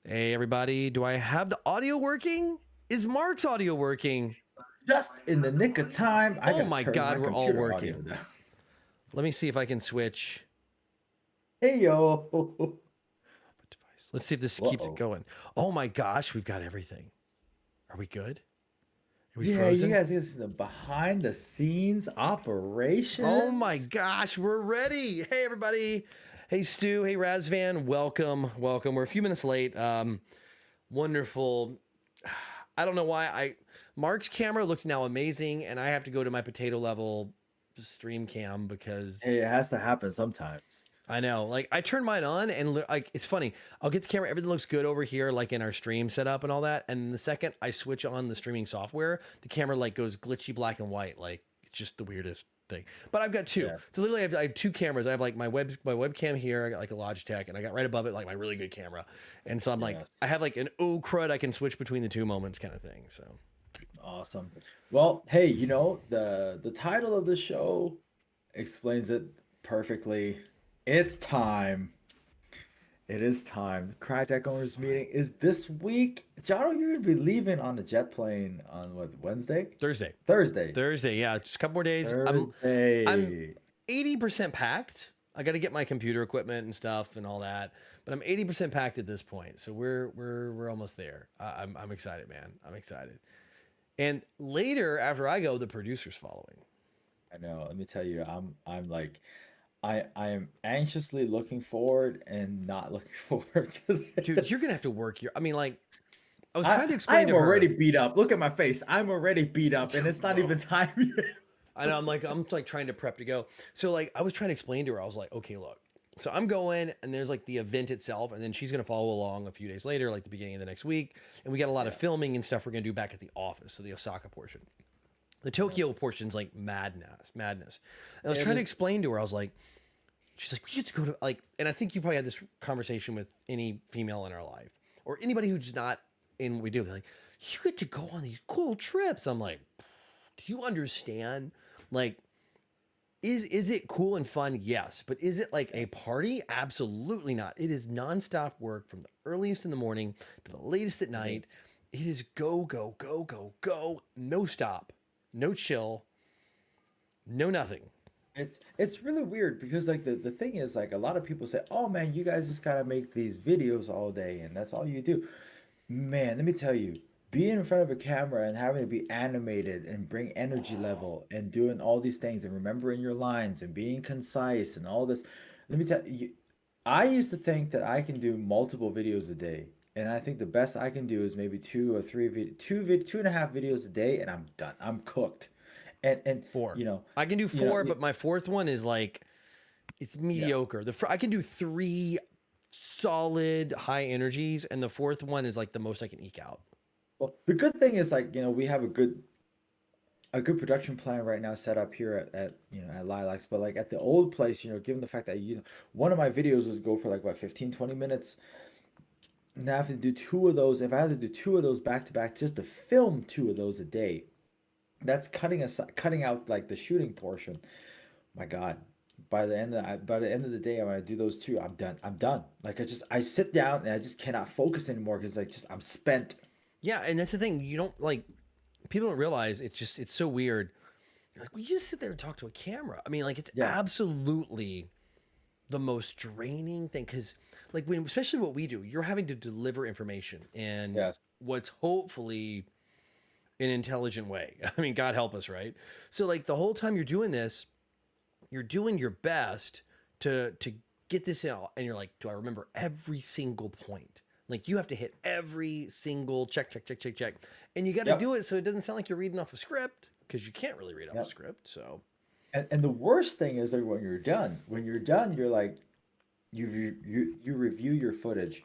Hey, everybody. Do I have the audio working? Is Mark's audio working? Just in the nick of time, I Oh gotta my turn God, my we're all computer audio working. down. Let me see if I can switch Hey yo. device. Let's see if this keeps it Uh-oh. going. Oh my gosh, we've got everything. Are we good? Are we Yeah, you frozen? guys, this is a behind the scenes Oh my operations. gosh, we're ready. Hey, everybody. Hey, Stu. Hey, Razvan. Welcome. Welcome. We're a few minutes late. Wonderful. I don't know why Mark's camera looks now amazing, and I have to go to my potato level stream cam because Hey, it has to happen sometimes. I know. Like I turn mine on and like it's funny. I'll get the camera, everything looks good over here, like in our stream setup and all that. And the second I switch on the streaming software, the camera like goes glitchy black and white. Like it's just the weirdest thing. But I've got two. Yeah. So literally I have two cameras. I have like my webcam here, I got like a Logitech, and I got right above it like my really good camera. And so I'm like, Yes. I have like an oh crud, I can switch between the two moments kind of thing. So Awesome. Well, hey, the title of the show explains it perfectly. It's time. It is time. The Crytek owners meeting is this week. John, you're gonna be leaving on a jet plane on what, Wednesday? Thursday. Thursday. Thursday, yeah, just a couple more days. I'm Thursday. 80% packed. I got to get my computer equipment and stuff and all that, but I'm 80% packed at this point. So we're almost there. I'm excited, man. I'm excited. And later, after I go, the producer's following. I know. Let me tell you, I'm like I am anxiously looking forward and not looking forward to Dude, you're gonna have this. to work your. I mean, like I was I trying to I explain am to already her. beat up. Look at my face. I'm already beat up and it's not Bro, even time yet. I know I'm like trying to prep to go. So like I was trying to explain to her. I was like, okay, look. So I'm going, and there's like the event itself, and then she's gonna follow along a few days later, like the beginning of the next week. And we got a lot of Yeah. filming and stuff we're gonna do back at the office, so the Osaka portion. The Tokyo Yes. portion's like madness. And I was It trying to is. explain to her, I was like, she's like, we have to go to like, and I think you probably had this conversation with any female in our life or anybody who's not in what we do. They're like, you get to go on these cool trips. I'm like, do you understand? Like, is it cool and fun? Yes. But is it like a Yes. party? Absolutely not. It is nonstop work from the earliest in the morning to the latest at It is. night. It is go, go, go, go, go. No stop, no chill, no nothing. It's really weird because like the thing is like a lot of people say, "Oh man, you guys just gotta make these videos all day and that's all you do." Man, let me tell you, being in front of a camera and having to be animated and bring energy level and doing all these things and remembering your lines and being concise and all this. Let me tell you, I used to think that I can do multiple videos a day. And I think the best I can do is maybe two or three two and a half videos a day and I'm done. I'm cooked. And Four. you know, I can do you know, four, but my fourth one is like it's yeah. mediocre. I can do three solid high energies, and the fourth one is like the most I can eke out. Well, the good thing is like, we have a good production plan right now set up here at Lilacs, but like at the old place, given the fact that one of my videos was go for like what 15-20 minutes, and I have to do two of those. If I had to do two of those back to back just to film two of those a day, that's cutting out like the shooting portion. My God, by the end of the day, I'm gonna do those two. I'm done. I'm done. Like I sit down and I just cannot focus anymore because like just I'm spent. Yeah, and that's the thing. You don't like people don't realize it's so weird. You're like, we just sit there and talk to a camera. I mean, like it's Yeah. absolutely the most draining thing because like when especially what we do, you're having to deliver information in Yes. what's hopefully an intelligent way. I mean, God help us, right? So like the whole time you're doing this, you're doing your best to get this out, and you're like, do I remember every single point? Like you have to hit every single check, and you got to Yep. do it so it doesn't sound like you're reading off a script because you can't really read off a Yep. script. So And the worst thing is that when you're done, you're like you review your footage,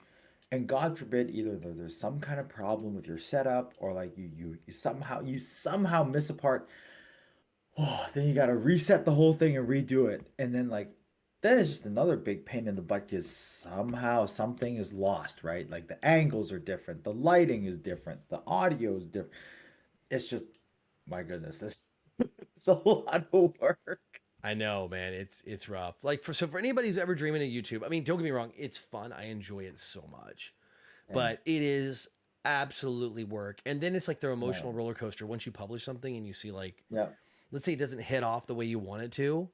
and God forbid either there's some kind of problem with your setup or like you somehow miss a part. Oh, then you gotta reset the whole thing and redo it, and then it's just another big pain in the butt because somehow something is lost, right? Like the angles are different, the lighting is different, the audio is different. It's just my goodness, it's a lot of work. I know, man, it's rough. Like for anybody who's ever dreaming of YouTube, I mean, don't get me wrong, it's fun. I enjoy it so much. And but it is absolutely work. And then it's like their emotional no, roller coaster once you publish something and you see like, yeah. let's say it doesn't hit off the way you want it to.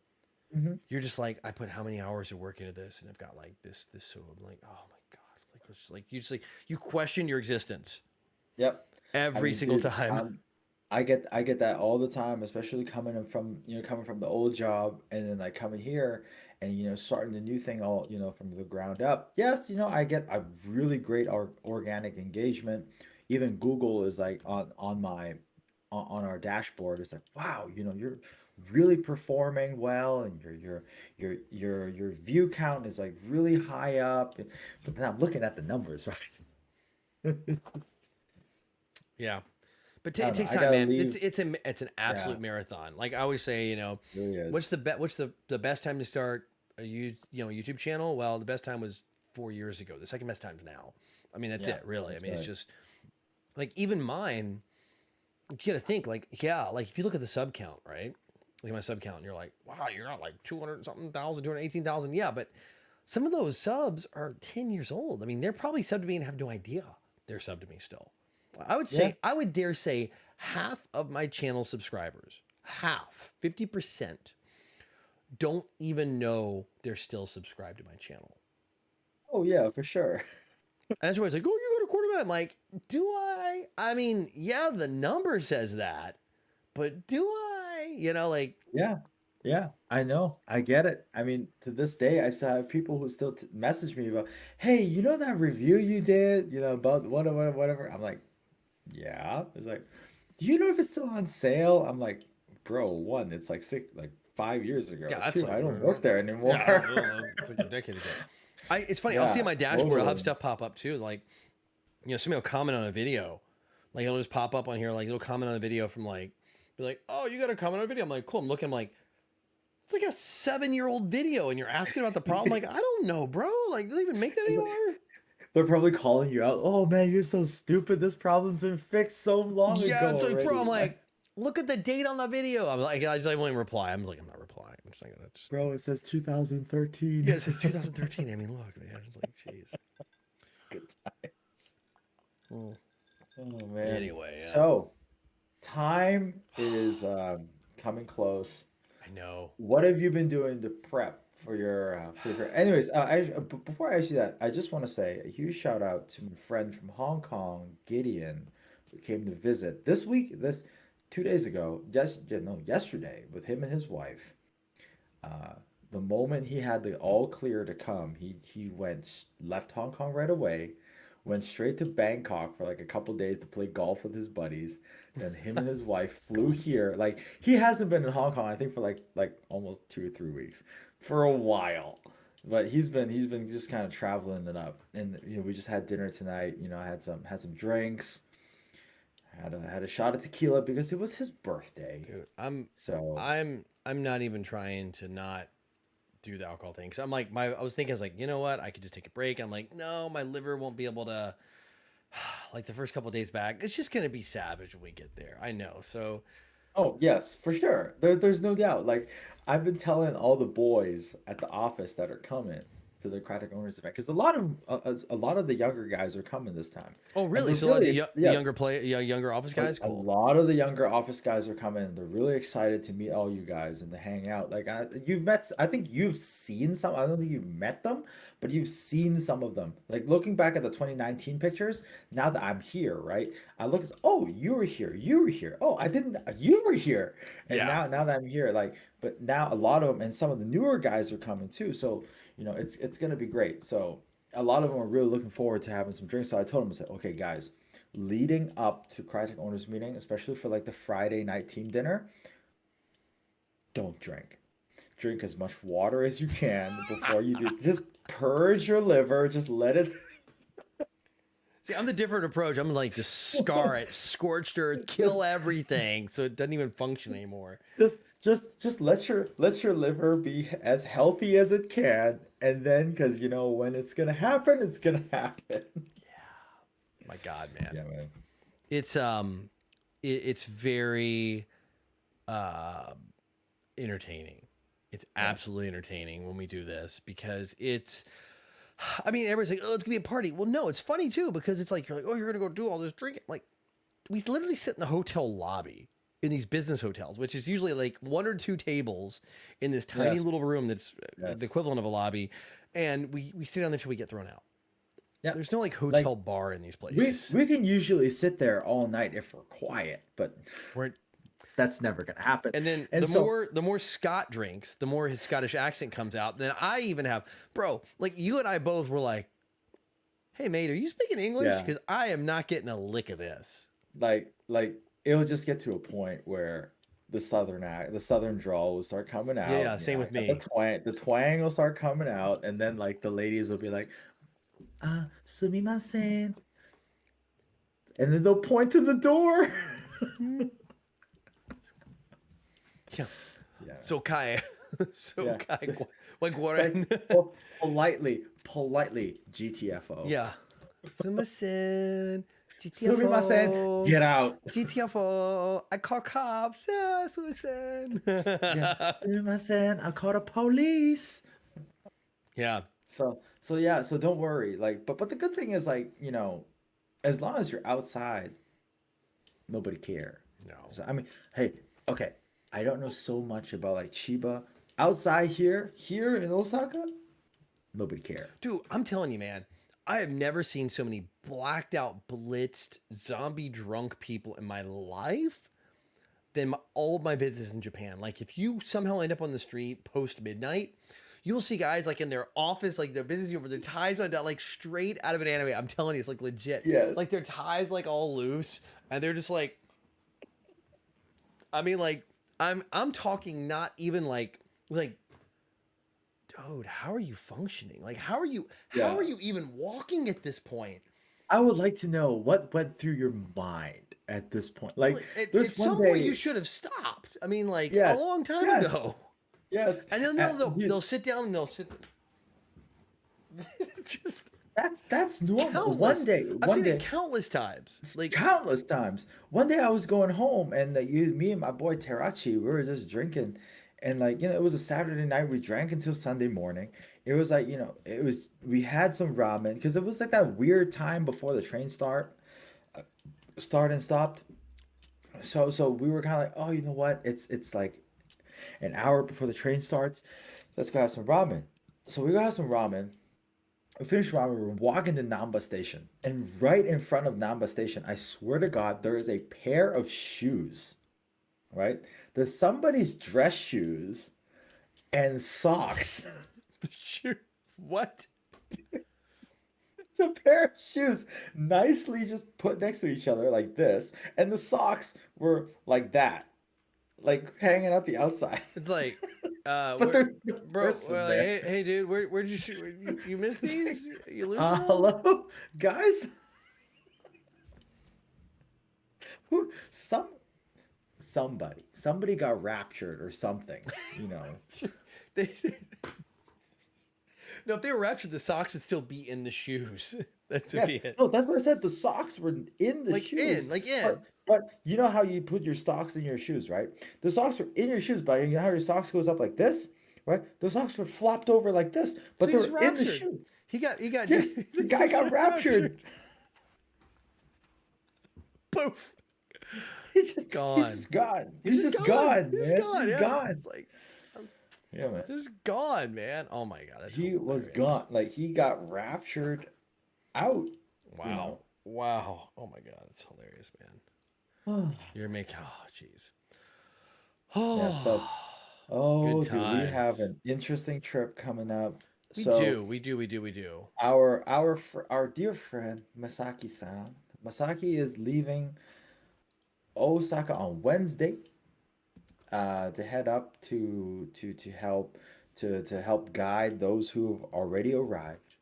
Hmm. You're just like, I put how many hours of work into this, and I've got like this. So I'm like, oh my god, like it's just like you question your existence Yep. I every mean, single dude, time. I get that all the time, especially coming from the old job and then like coming here and starting the new thing all from the ground up. Yes, I get a really great organic engagement. Even Google is like on our dashboard. It's like, wow, you're really performing well, and your view count is like really high up. But then I'm looking at the numbers, right? Yeah, but I it don't know. takes I time, gotta man. leave. It's an Yeah, absolute marathon. Like I always say, really what's is. the best time to start a YouTube channel? Well, the best time was 4 years ago. The second best time is now. I mean, that's Yeah, it, really. I that's mean, it's right. just like even mine. You got to think like, yeah, like if you look at the sub count, right? Look at my sub count, and you're like, wow, you're at like 200 something thousand, 218,000. Yeah, but some of those subs are 10 years old. I mean, they're probably subbed to me and have no idea they're subbed to me still. Yeah. I would dare say half of my channel subscribers, half, 50%, don't even know they're still subscribed to my channel. Oh yeah, for sure. And that's why it's like, oh, you got a quarterback. I'm like, do I? I mean, yeah, the number says that, but do I? Like, Yeah. Yeah, I know. I get it. I mean, to this day, I still have people who still message me about, hey, that review you did, about whatever, whatever. I'm like, yeah. It's like, do you know if it's still on sale? I'm like, bro, one, it's like 5 years ago. yeah, that's Two, like, I don't work there yeah, anymore. it's like a decade ago. It's funny. I'll see on Yeah, my dashboard. I'll have totally. stuff pop up too. Like, somebody will comment on a video. Like, it'll just pop up on here. Like, it'll comment on a video from like, be like, oh, you got to comment on a video. I'm like, cool. I'm looking. I'm like, it's like a 7-year-old video, and you're asking about the problem. Like, I don't know, bro. Like, do they even make that It's like, anymore? they're probably calling you out. Oh man, you're so stupid. This problem's been fixed so long Yeah, ago it's like, bro. I'm already. like, look at the date on the video. I'm like, I won't even reply. I'm like, I'm not replying. I'm just like, that's just, Bro, it says yeah, 2013. it says 2013. I mean, look, man. It's like, jeez. Good times. Well, Oh man. anyway, So, time is coming close. I know. What have you been doing to prep for your? Anyways, before I ask you that, I just want to say a huge shout out to my friend from Hong Kong, Gideon, who came to visit this week. This 2 days ago. Yes, yeah, no, yesterday with him and his wife. Uh, the moment he had the all clear to come, he left Hong Kong right away, went straight to Bangkok for like a couple days to play golf with his buddies. Then him and his wife flew here. Like he hasn't been in Hong Kong, I think, for like almost 2 or 3 weeks, for a while. But he's been just kind of traveling it up, and we just had dinner tonight. I had some drinks, had a shot of tequila because it was his birthday. Dude, So I'm not even trying to not do the alcohol thing. Cause I'm like, I was thinking, I was like, you know what? I could just take a break. I'm like, no, my liver won't be able to, like the first couple of days back. It's just going to be savage when we get there. I know. So, Oh, yes, for sure. There's no doubt. Like, I've been telling all the boys at the office that are coming to the Craddock Owners event because a lot of the younger guys are coming this time, oh, and really? they're So, a lot of really the yeah. younger office guys? A Cool. lot of the younger office guys are coming. They're really excited to meet all you guys and to hang out. Like I think you've seen some. I don't think you've met them, but you've seen some of them. Like looking back at the 2019 pictures, now that I'm here, right? I look at, oh, you were here, you were here. Oh, I didn't, you were here. And Yeah. now that I'm here, like, but now a lot of them and some of the newer guys are coming too. So, it's gonna be great. So a lot of them are really looking forward to having some drinks. So I told them, I said, okay, guys, leading up to Crytek Owners meeting, especially for like the Friday night team dinner, don't drink. Drink as much water as you can before you do. Just purge your liver. Just let it. See, I'm the different approach. I'm like, just scar it, scorched earth, Just kill everything so it doesn't even function anymore. just let your liver be as healthy as it can, and then because when it's gonna happen. My God, man. Yeah, man. It's, it's very, uh, entertaining. It's Yeah. absolutely entertaining when we do this because it's I mean, everybody's like, oh, it's gonna be a party. Well, no, it's funny too because it's like you're like, oh, you're gonna go do all this drinking. Like, we literally sit in the hotel lobby in these business hotels, which is usually like one or two tables in this tiny Yes. little room that's the Yes. equivalent of a lobby, and we stay down there until we get thrown out. Yeah. There's no like Like hotel bar in these we places. we can usually sit there all night if we're quiet, but We're that's never gonna happen. And then And so the more Scott drinks, the more his Scottish accent comes out. Then I even have, bro, like you and I both were like, "Hey mate, are you speaking English? yeah, Because I am not getting a lick of this." like it'll just get to a point where the southern drawl will start coming Yeah, out. yeah, same with And the me. twang will start coming out, and then like the ladies will be like, sumimasen, and then they'll point to the door. Yeah, Yeah, so Kai, so yeah. Kai, like It's like Warren. politely GTFO. Yeah, sumimasen, Sumimasen, GTFO, get out. GTFO. I call cops. Yeah, sumimasen. Yeah, sumimasen, I call the police. Yeah, So yeah, so don't worry. Like, but the good thing is like, as long as you're outside, nobody care. no, So I mean, hey, okay, I don't know so much about like Chiba. Outside here in Osaka, nobody care. dude, I'm telling you, man. I have never seen so many blacked out, blitzed, zombie drunk people in my life than all of my visits in Japan. Like, if you somehow end up on the street post midnight, you'll see guys like in their office, like they're busy over their ties undone, like straight out of an anime. I'm telling you, it's like legit. Yes. Like their ties like all loose, and they're just like, I mean, like I'm talking not even like dude, how are you functioning? Like, how Yeah. are you even walking at this point? I would like to know what went through your mind at this point. Like, Like, at there's one some point, you day, should have stopped. I mean, like a yes, long time yes, ago. yes. And then You- they'll sit down and they'll sit. Just that's normal. countless. I've One seen day, it countless times. Like, countless times. One day I was going home, and me and my boy Terachi, we were just drinking, and like it was a Saturday night. We drank until Sunday morning. It was like we had some ramen because it was like that weird time before the train start and stopped. So we were kind of like, oh, you know what? It's like an hour before the train starts. Let's go have some ramen. So we go have some ramen. We finished ramen. We're walking to Namba Station, and right in front of Namba Station, I swear to God, there is a pair of shoes. Right? There's somebody's dress shoes and socks. shoot, what? It's a pair of shoes nicely just put next to each other like this, and the socks were like that, like hanging out the outside. It's like, But there's no bro, person like, there. hey dude, where'd you shoot? You missed these? You losing them? Hello, guys. Who somebody got raptured or something, you know. They, no, if they were raptured, the socks would still be in the shoes. That would Yes, be it. no, that's what I said. The socks were in the shoes. Like in. But you know how you put your socks in your shoes, right? The socks were in your shoes, but you know how your socks goes up like this, right? The socks were flopped over like this, but So they he's were in the raptured. shoe. He got Yeah, the guy got raptured. Poof. He's just Gone. He's just gone. He's just gone, He's man. gone. He's Yeah. gone. It's like Yeah, man. just gone, man. Oh my god, that's He was hilarious. gone. Like he got raptured out. Wow. Wow. Oh my god, that's hilarious, man. Yeah. You're making oh jeez. So, Good dude, we have times. an interesting trip coming up. We So do, we do, we do, we do. our dear friend Masaki-san. Masaki is leaving Osaka on Wednesday to head up to help to help guide those who have already arrived.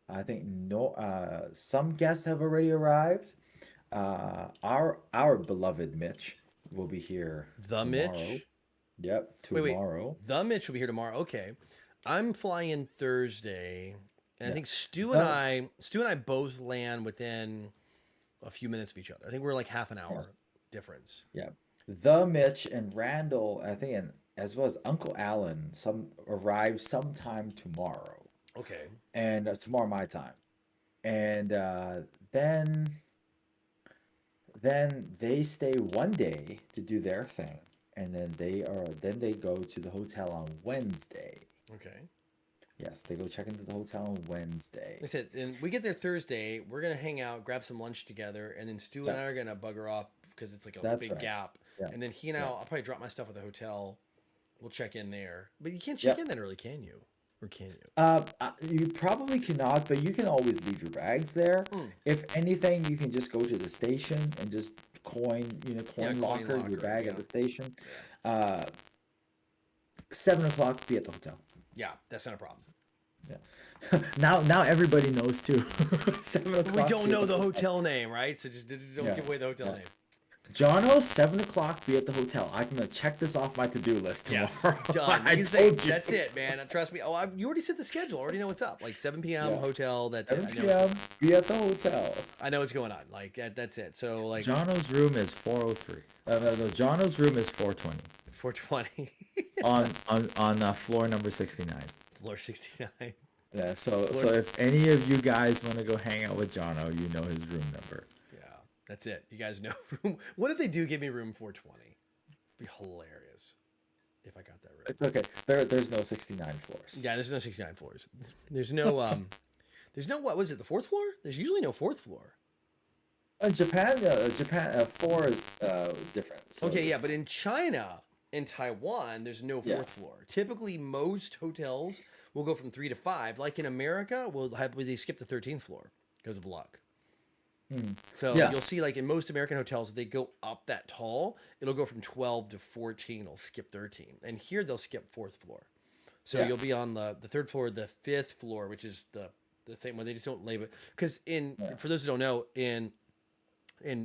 I think no some guests have already arrived. Our beloved Mitch will be here The tomorrow. Mitch. Yep, Wait. tomorrow. The Mitch will be here tomorrow. Okay. I'm flying in Thursday. And I Yeah. think Stu The and I both land within a few minutes of each other. I think we're like half an hour difference. Yeah. The Mitch and Randall, I think, and as well as Uncle Alan, some arrive sometime tomorrow. Okay. and tomorrow my time. And then they stay one day to do their thing, and then they go to the hotel on Wednesday. Okay. Yes, they go check into the hotel on Wednesday. Like I said, and we get there Thursday. We're gonna hang out, grab some lunch together, and then Stu and Yeah, I are gonna bugger off because it's like a that's big right. gap. Yeah, And then he and yeah, I'll probably drop my stuff at the hotel. We'll check in there, but you can't check yep. in that early, can you? Or can you? You probably cannot, but you can always leave your bags there. Hmm. If anything, you can just go to the station and just Yeah, coin coin locker your locker. bag at Yeah, the station. yeah, Uh, 7 o'clock, be at the hotel. yeah. That's not a problem. Yeah. Now everybody knows too. seven But we o'clock, don't be at know the the hotel. hotel name, right? So just don't Yeah, give away the hotel yeah. name. Jono, 7 o'clock, be at the hotel. I'm gonna check this off my to-do list Yes, tomorrow. done. You I can say told you. that's it, man. Trust me. Oh, you already set the schedule. I already know what's up. Like 7 p.m. Yeah. hotel. That's it. 7 p.m. Be at the hotel. I know what's going on. Like that's it. So like Jono's room is 403. No, Jono's room is 420 420, on floor number 69. floor 69. Yeah, so Floor. if any of you guys want to go hang out with Jono, you know his room number. Yeah, that's it. You guys know room. What if they do give me room 420? Be hilarious if I got that room. It's okay. There's no 69 floors. Yeah, there's no 69 floors. There's no there's no what was it, the fourth floor? There's usually no fourth floor. Japan, 4 is different. So Okay, yeah, but in China and Taiwan, there's no yeah, fourth floor. Typically, most hotels will go from 3 to 5. Like in America, they skip the 13th floor because of luck. mm, So yeah, you'll see, like in most American hotels, if they go up that tall, it'll go from 12 to 14. It'll skip 13, and here they'll skip fourth floor. So yeah, you'll be on the third floor, the fifth floor, which is the same one. They just don't label it because yeah. for those who don't know, in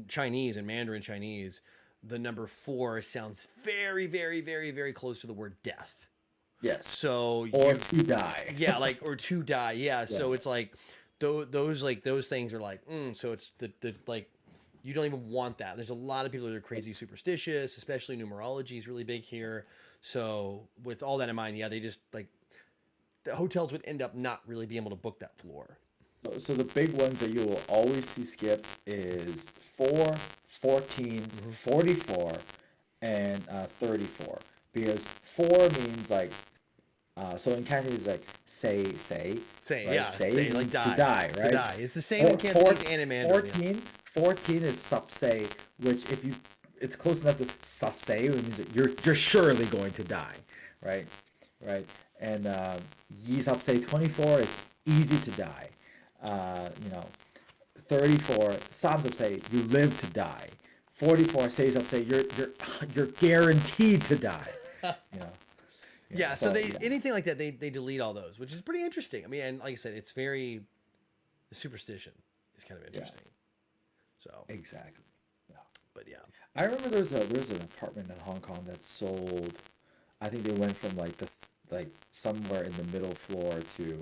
Chinese and Mandarin Chinese, the number 4 sounds very, very, very, very close to the word death. Yes. So Or you, to die. yeah, like or to die, yeah. Yeah. So it's like those things are like, so it's the like you don't even want that. There's a lot of people that are crazy superstitious, especially numerology is really big here. So with all that in mind, yeah, they just like the hotels would end up not really being able to book that floor. So the big ones that you will always see skipped is 4, 14, Hmm. 44, and 34. Because 4 means like, so in Cantonese like say, Say, right? yeah, Say say like means to die, die, to right? die. It's the same in Cantonese and in Mandarin. Yeah. 14 is sapse, which if you, it's close enough to sase, which means that you're surely going to die, right? Right? And yi sapse 24 is easy to die. You know, 34 sam sapse, you live to die. 44 say sapse, you're guaranteed to die. You know. Yeah, so So they yeah, anything like that, they delete all those, which is pretty interesting. I mean, and like I said, it's very the superstition is kind of yeah, interesting. So, exactly. Yeah. but yeah, I remember there's an apartment in Hong Kong that sold. I think they went from like like somewhere in the middle floor to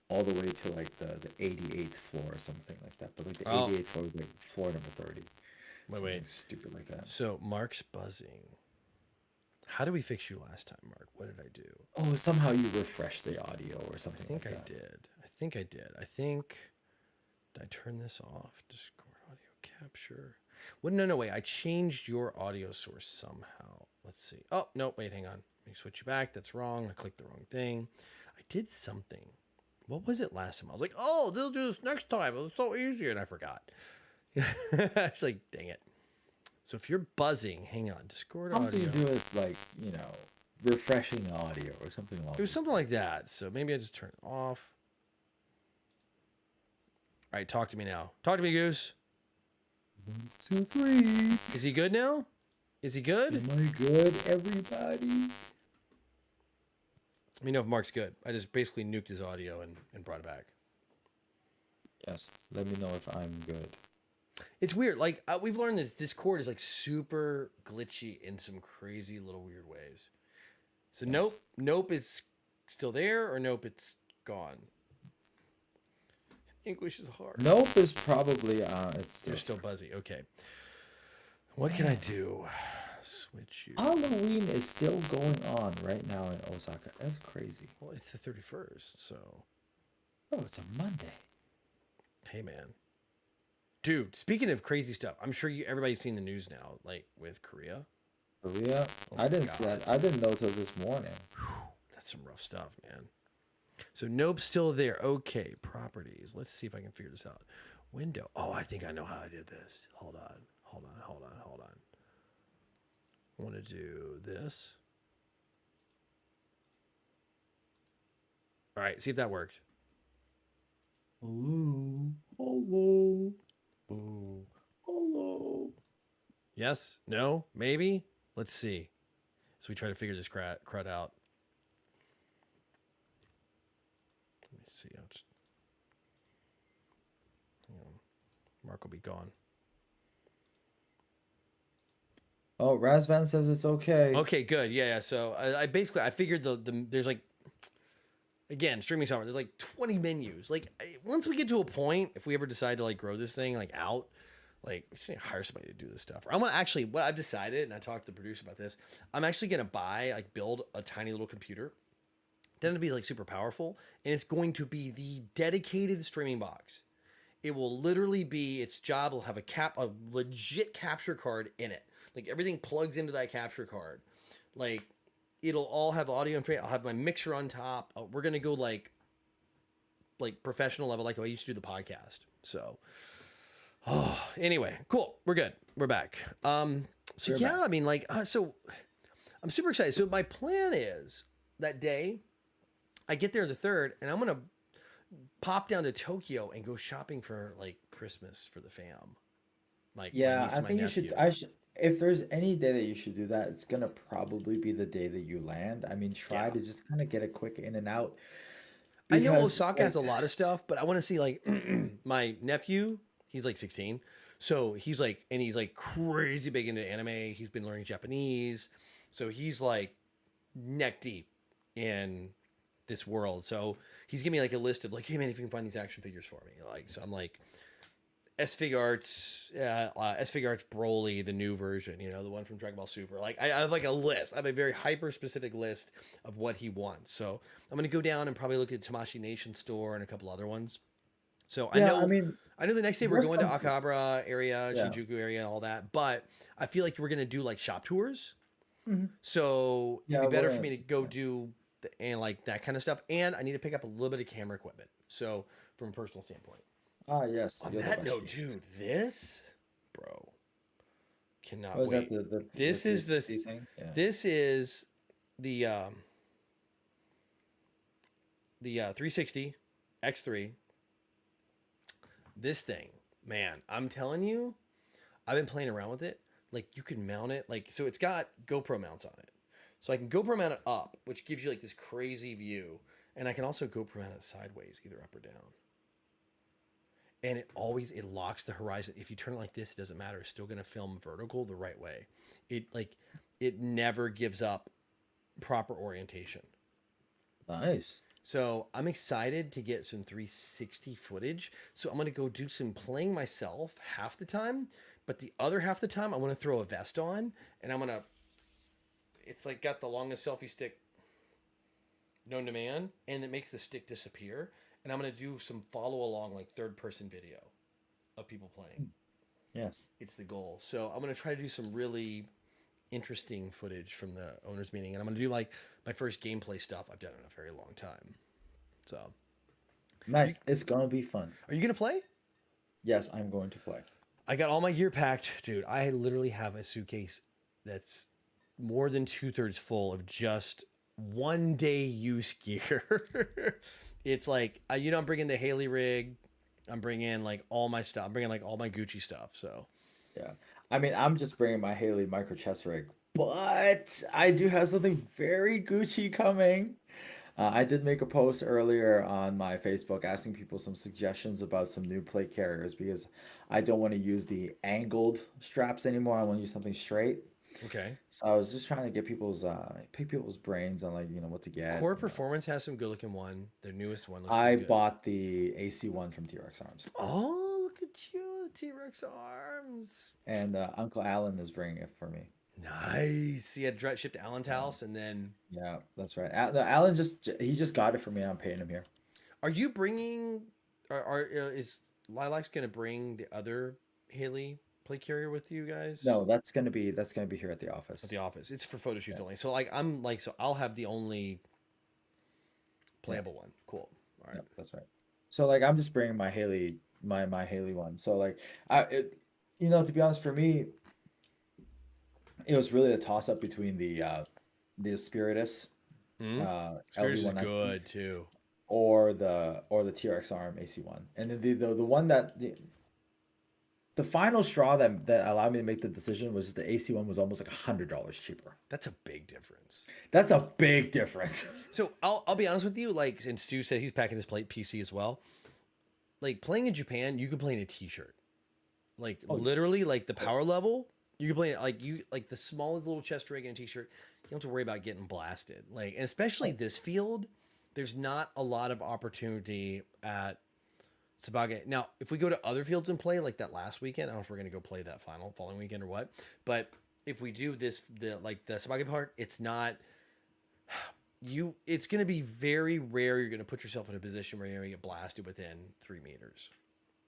all the way to like the 88th floor or something like that. But like the oh 88th floor was like floor number 30, wait. something stupid like that. So Mark's buzzing. How did we fix you last time, Mark? What did I do? Oh, somehow you refreshed the audio or I something think like I that. did. I think I did. I think did I turn this off? Discord audio capture. Well, no, wait. I changed your audio source somehow. Let's see. Oh no, wait, hang on. Let me switch you back. That's wrong. I clicked the wrong thing. I did something. What was it last time? I was like, oh, they'll do this next time. It was so easy, and I forgot. It's like, dang it. So if you're buzzing, hang on. Discord Something audio. to do with like, refreshing the audio or something along It was those something like lines. that. So maybe I just turn it off. All right, talk to me now. Talk to me, Goose. 1, 2, 3. Is he good now? Is he good? Am I good, everybody? Let me know if Mark's good. I just basically nuked his audio and brought it back. Yes. Let me know if I'm good. It's weird. Like we've learned this Discord is like super glitchy in some crazy little weird ways. So Yes. nope, it's still there, or nope, it's gone. English is hard. Nope is probably it's still You're still buzzy. Okay. What can I do? Switch you. Halloween is still going on right now in Osaka. That's crazy. Well, it's the 31st, so Oh, it's a Monday. Hey, man. Dude, speaking of crazy stuff, I'm sure everybody's seen the news now, like with Korea. Korea. Oh I my didn't see God. that. I didn't know till this morning. That's some rough stuff, man. So nope, still there. Okay, properties. Let's see if I can figure this out. Window. Oh, I think I know how I did this. Hold on. Hold on. Hold on. Hold on. I want to do this. All right, see if that worked. Hello. Hello. Ooh. Hello. Yes? No? Maybe? Let's see. So we try to figure this crud out. Let me see. Mark will be gone. Oh, Razvan says it's okay. Okay, good. Yeah. So I basically I figured the there's like, again, streaming software. There's like 20 menus. Like once we get to a point, if we ever decide to like grow this thing like out, like we just need to hire somebody to do this stuff. Or I'm gonna actually, what I've decided, and I talked to the producer about this. I'm actually gonna build a tiny little computer. Then it'll be like super powerful, and it's going to be the dedicated streaming box. It will literally be its job. Will have a legit capture card in it. Like everything plugs into that capture card. Like it'll all have audio and I'll have my mixer on top. We're gonna go like professional level, like I used to do the podcast. So, anyway, cool. We're good. We're back. So We're yeah, back. I mean, so I'm super excited. So my plan is that day I get there the third, and I'm gonna pop down to Tokyo and go shopping for like Christmas for the fam, like my Yeah, niece I and my think you should. nephew. I should. If there's any day that you should do that, it's gonna probably be the day that you land. I mean, try Yeah, to just kind of get a quick in and out I know because, Osaka has like, a lot of stuff, but I want to see like my nephew. He's like 16, so he's like crazy big into anime. He's been learning Japanese, so he's like neck deep in this world. So he's giving me like a list of like, hey man, if you can find these action figures for me, like, so I'm like, S Fig Arts Broly, the new version, the one from Dragon Ball Super. Like, I have like a list. I have a very hyper specific list of what he wants. So I'm gonna go down and probably look at Tamashi Nation store and a couple other ones. So yeah, I mean, I know the next day we're worst going to comes to Akabara area, yeah. Shinjuku area, and all that. But I feel like we're gonna do like shop tours. Mhm. So it'd Yeah, be we're better for gonna. me to go Yeah. do and like that kind of stuff. And I need to pick up a little bit of camera equipment. So from a personal standpoint. Ah, yes, On you're the that best. note, dude, this, bro, cannot Was that wait. the This is the 360 thing? Yeah. this is the 360 X3. This thing, man, I'm telling you, I've been playing around with it. Like you can mount it, like so it's got GoPro mounts on it. So I can GoPro mount it up, which gives you like this crazy view, and I can also GoPro mount it sideways, either up or down. And it locks the horizon. If you turn it like this, it doesn't matter. It's still going to film vertical the right way. It never gives up proper orientation. Nice. So I'm excited to get some 360 footage. So I'm going to go do some playing myself half the time, but the other half the time I want to throw a vest on, and I'm going to it's like got the longest selfie stick known to man, and it makes the stick disappear. And I'm going to do some follow along, like third person video of people playing. Yes. It's the goal. So I'm going to try to do some really interesting footage from the owners meeting, and I'm going to do like my first gameplay stuff I've done in a very long time. So Nice. It's gonna be fun. are you going to play? Yes, I'm going to play. I got all my gear packed, dude. I literally have a suitcase that's more than 2/3 full of just 1 day use gear. It's like, I'm bringing the Haley rig. I'm bringing like all my stuff. I'm bringing like all my Gucci stuff. So Yeah. I mean, I'm just bringing my Haley micro chest rig, but I do have something very Gucci coming. I did make a post earlier on my Facebook asking people some suggestions about some new plate carriers because I don't want to use the angled straps anymore. I want to use something straight. okay. So I was just trying to get pick people's brains on, like, what to Core get. Performance has some good looking one. Their newest one looks I pretty good. bought the AC one from T-Rex Arms, Oh, look at you, T-Rex arms. and Uncle Alan is bringing it for me. Nice. He had shipped to Alan's Yeah, house, and then yeah, that's right. No, Alan just got it for me. I'm paying him here. Are you bringing? Is Lilac's gonna bring the other Haley play carrier with you guys No, that's gonna be here at the at office. the office? It's for photo shoots Yeah, only. So like I'm like so I'll have the only yeah, playable one. Cool. All right. yeah, that's right. So like I'm just bringing my Haley, my Haley one. So like you know, to be honest, for me, it was really a toss up between the Spiritus Hmm. Spirits is LD190 good too. or the TRX Arm AC1. And then the one that the final straw that allowed me to make the decision was the AC1 was almost like $100 cheaper. That's a big difference. That's a big difference. So I'll be honest with you. Like, and Stu said he's packing his plate PC as well. Like playing in Japan, you can play in a t-shirt. Like Oh, literally, like the power level, you can play it like you like the smallest little chest rig and t-shirt. You don't have to worry about getting blasted. Like, and especially oh, this field, there's not a lot of opportunity at Sabage. Now, if we go to other fields and play like that last weekend, I don't know if we're gonna go play that final following weekend or what. But if we do this, the like the Sabage part, it's not you. It's gonna be very rare. You're gonna put yourself in a position where you're gonna get blasted within 3 meters.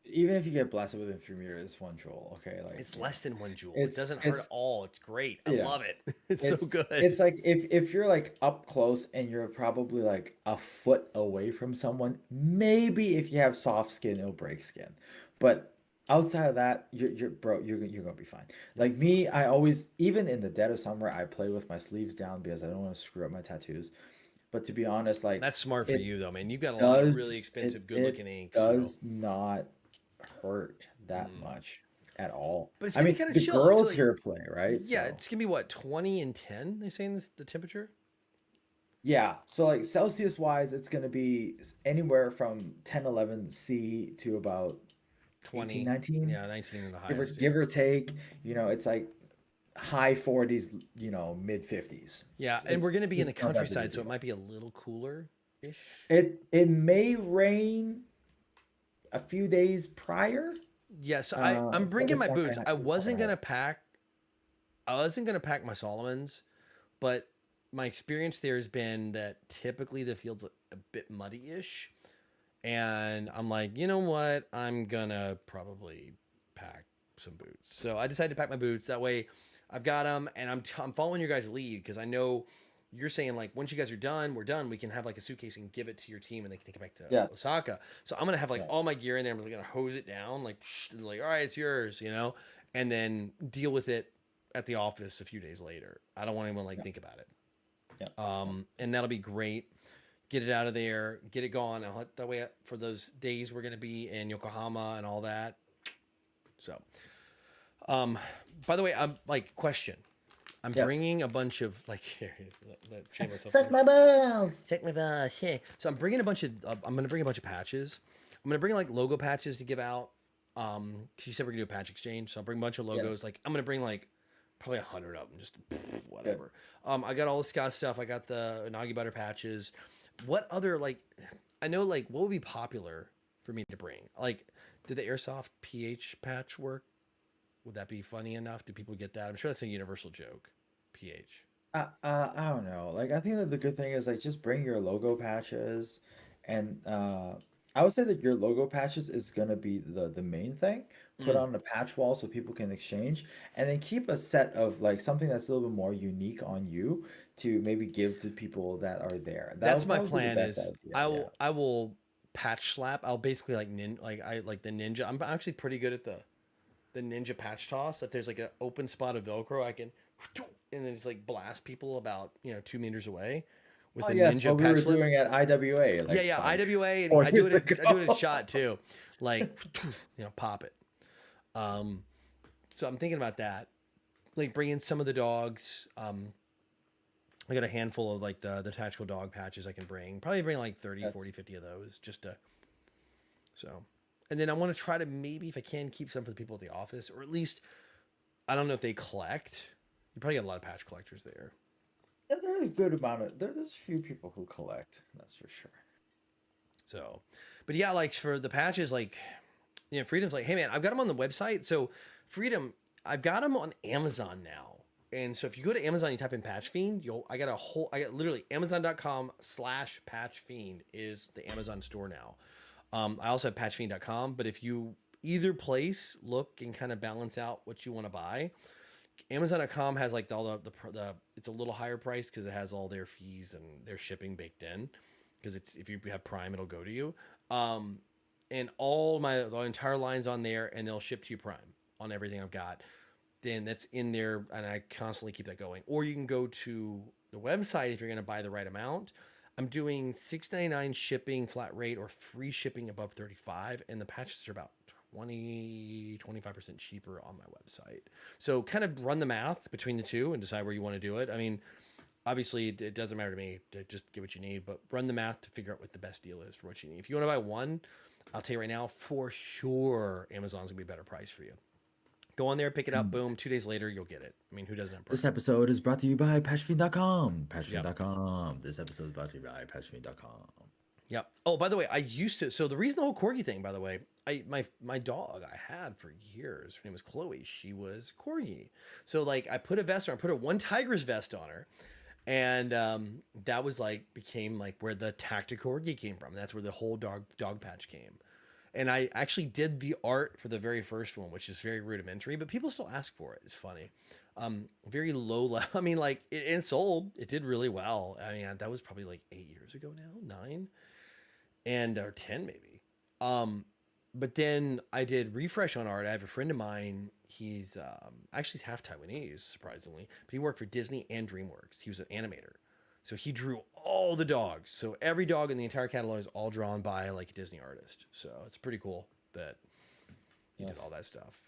even if you get blasted within 3 meters, it's one joule. Okay, like It's less than 1 joule. It it's doesn't hurt at it's all. It's great. I yeah. love it. It's so It's good. it's like if you're like up close and you're probably like a foot away from someone, maybe if you have soft skin, it'll break skin. But outside of that, you're bro, you're gonna be fine. Yep. Like me, I always even in the dead of summer, I play with my sleeves down because I don't want to screw up my tattoos. But to be honest, like That's smart for it you though, man. You've got a lot of does really expensive, it good-looking ink. So, does not hurt that mm. much at all. But it's I gonna be mean, kind of the chill. It's girls like, here play, right? yeah, So it's gonna be what 20 and 10. They say in this the temperature yeah, so like Celsius wise, it's gonna be anywhere from 10, 11 C to about 18, 20. 19, Yeah, 19 in the highest. Yeah. give or take. You know, it's like high 40s, mid 50s. Yeah, and we're It's gonna be in the it's not that big a countryside, so it deal. might be a little cooler ish. It may rain a few days prior, Yeah, so I'm but bringing it's my not boots. gonna I it's not wasn't gonna gonna happen. pack. I wasn't gonna pack my Solomons, but my experience there has been that typically the field's a bit muddy-ish, and I'm like, you know what? I'm gonna probably pack some boots. So I decided to pack my boots. That way, I've got them, and I'm following your guys' lead because I know you're saying like once you guys are done, we're done. We can have like a suitcase and give it to your team, and they can take it back to Yes. Osaka. So I'm gonna have like Yeah. all my gear in there. I'm gonna hose it down, like like all right, it's yours, and then deal with it at the office a few days later. I don't want anyone like Yeah. think about it. Yeah. Yeah. And that'll be great. Get it out of there, get it gone. I'll that way for those days we're gonna be in Yokohama and all that. So, um, by the way, I'm like question. I'm Yes. bringing a bunch of like here, let shameless self Suck promotion. my balls. Check my boss. Yeah. So I'm bringing a bunch of. I'm gonna bring a bunch of patches. I'm gonna bring like logo patches to give out. She said we're gonna do a patch exchange, so I'll bring a bunch of Yeah. logos. Like I'm gonna bring like probably 100 of them, just Good. whatever. I got all the Scott stuff. I got the Nagi Butter patches. What other like? I know like what would be popular for me to bring? Like, did the Airsoft PH patch work? Would that be funny enough? Do people get that? I'm sure that's a universal joke. PH. I don't know. Like I think that the good thing is like just bring your logo patches and I would say that your logo patches is gonna be the main thing. Put Mm. on the patch wall so people can exchange and then keep a set of like something that's a little bit more unique on you to maybe give to people that are there. That That's would my probably be the plan. best Is idea. I Yeah. will I will patch slap. I'll basically like like I like the ninja. I'm actually pretty good at the ninja patch toss. If there's like an open spot of Velcro, I can and then it's like blast people about 2 meters away with Oh a yes, ninja what we patch were slip. doing at IWA Yeah, like yeah, five, IWA, and four I do years it. I do it at ago. shot too, like pop it. Um, so I'm thinking about that, like bringing some of the dogs. I got a handful of like the tactical dog patches I can bring. Probably bring like 30, That's 40, 50 of those just to so. And then I want to try to maybe if I can keep some for the people at the office, or at least I don't know if they collect. You probably got a lot of patch collectors there. Yeah, there's a good amount of there's a few people who collect, that's for sure. So, but yeah, like for the patches, like Freedom's like, hey man, I've got them on the website. So Freedom, I've got them on Amazon now. and so if you go to Amazon, you type in Patch Fiend, I got literally Amazon.com/Patch Fiend is the Amazon store now. I also have patchfiend.com, but if you either place look and kind of balance out what you want to buy, Amazon.com has like all the it's a little higher price because it has all their fees and their shipping baked in. Because it's if you have Prime, it'll go to you. And the entire line's on there, and they'll ship to you Prime on everything I've got. Then that's in there, and I constantly keep that going. Or you can go to the website if you're going to buy the right amount. I'm doing $6.99 shipping flat rate or free shipping above 35, and the patches are about 25% cheaper on my website. So kind of run the math between the two and decide where you want to do it. I mean, obviously it doesn't matter to me to just get what you need, but run the math to figure out what the best deal is for what you need. If you want to buy one, I'll tell you right now, for sure, Amazon's gonna be a better price for you. Go on there, pick it up, boom, 2 days later, you'll get it. I mean, who doesn't have Prime? This episode is brought to you by patchfiend.com. Patchfiend.com. This episode is brought to you by patchfiend.com. Yep. Oh, by the way, I used to. So the reason the whole corgi thing, by the way, my dog I had for years. Her name was Chloe. She was corgi. So like I put a vest on. I put a one tiger's vest on her, and that was became where the tactic corgi came from. That's where the whole dog patch came. And I actually did the art for the very first one, which is very rudimentary, but people still ask for it. It's funny. Very low level. I mean, it sold. It did really well. I mean, that was probably 8 years ago now, 9 or 10 maybe. But then I did refresh on art. I have a friend of mine. He's half Taiwanese, surprisingly, but he worked for Disney and DreamWorks. He was an animator. So he drew all the dogs. So every dog in the entire catalog is all drawn by a Disney artist. So it's pretty cool that he did all that stuff.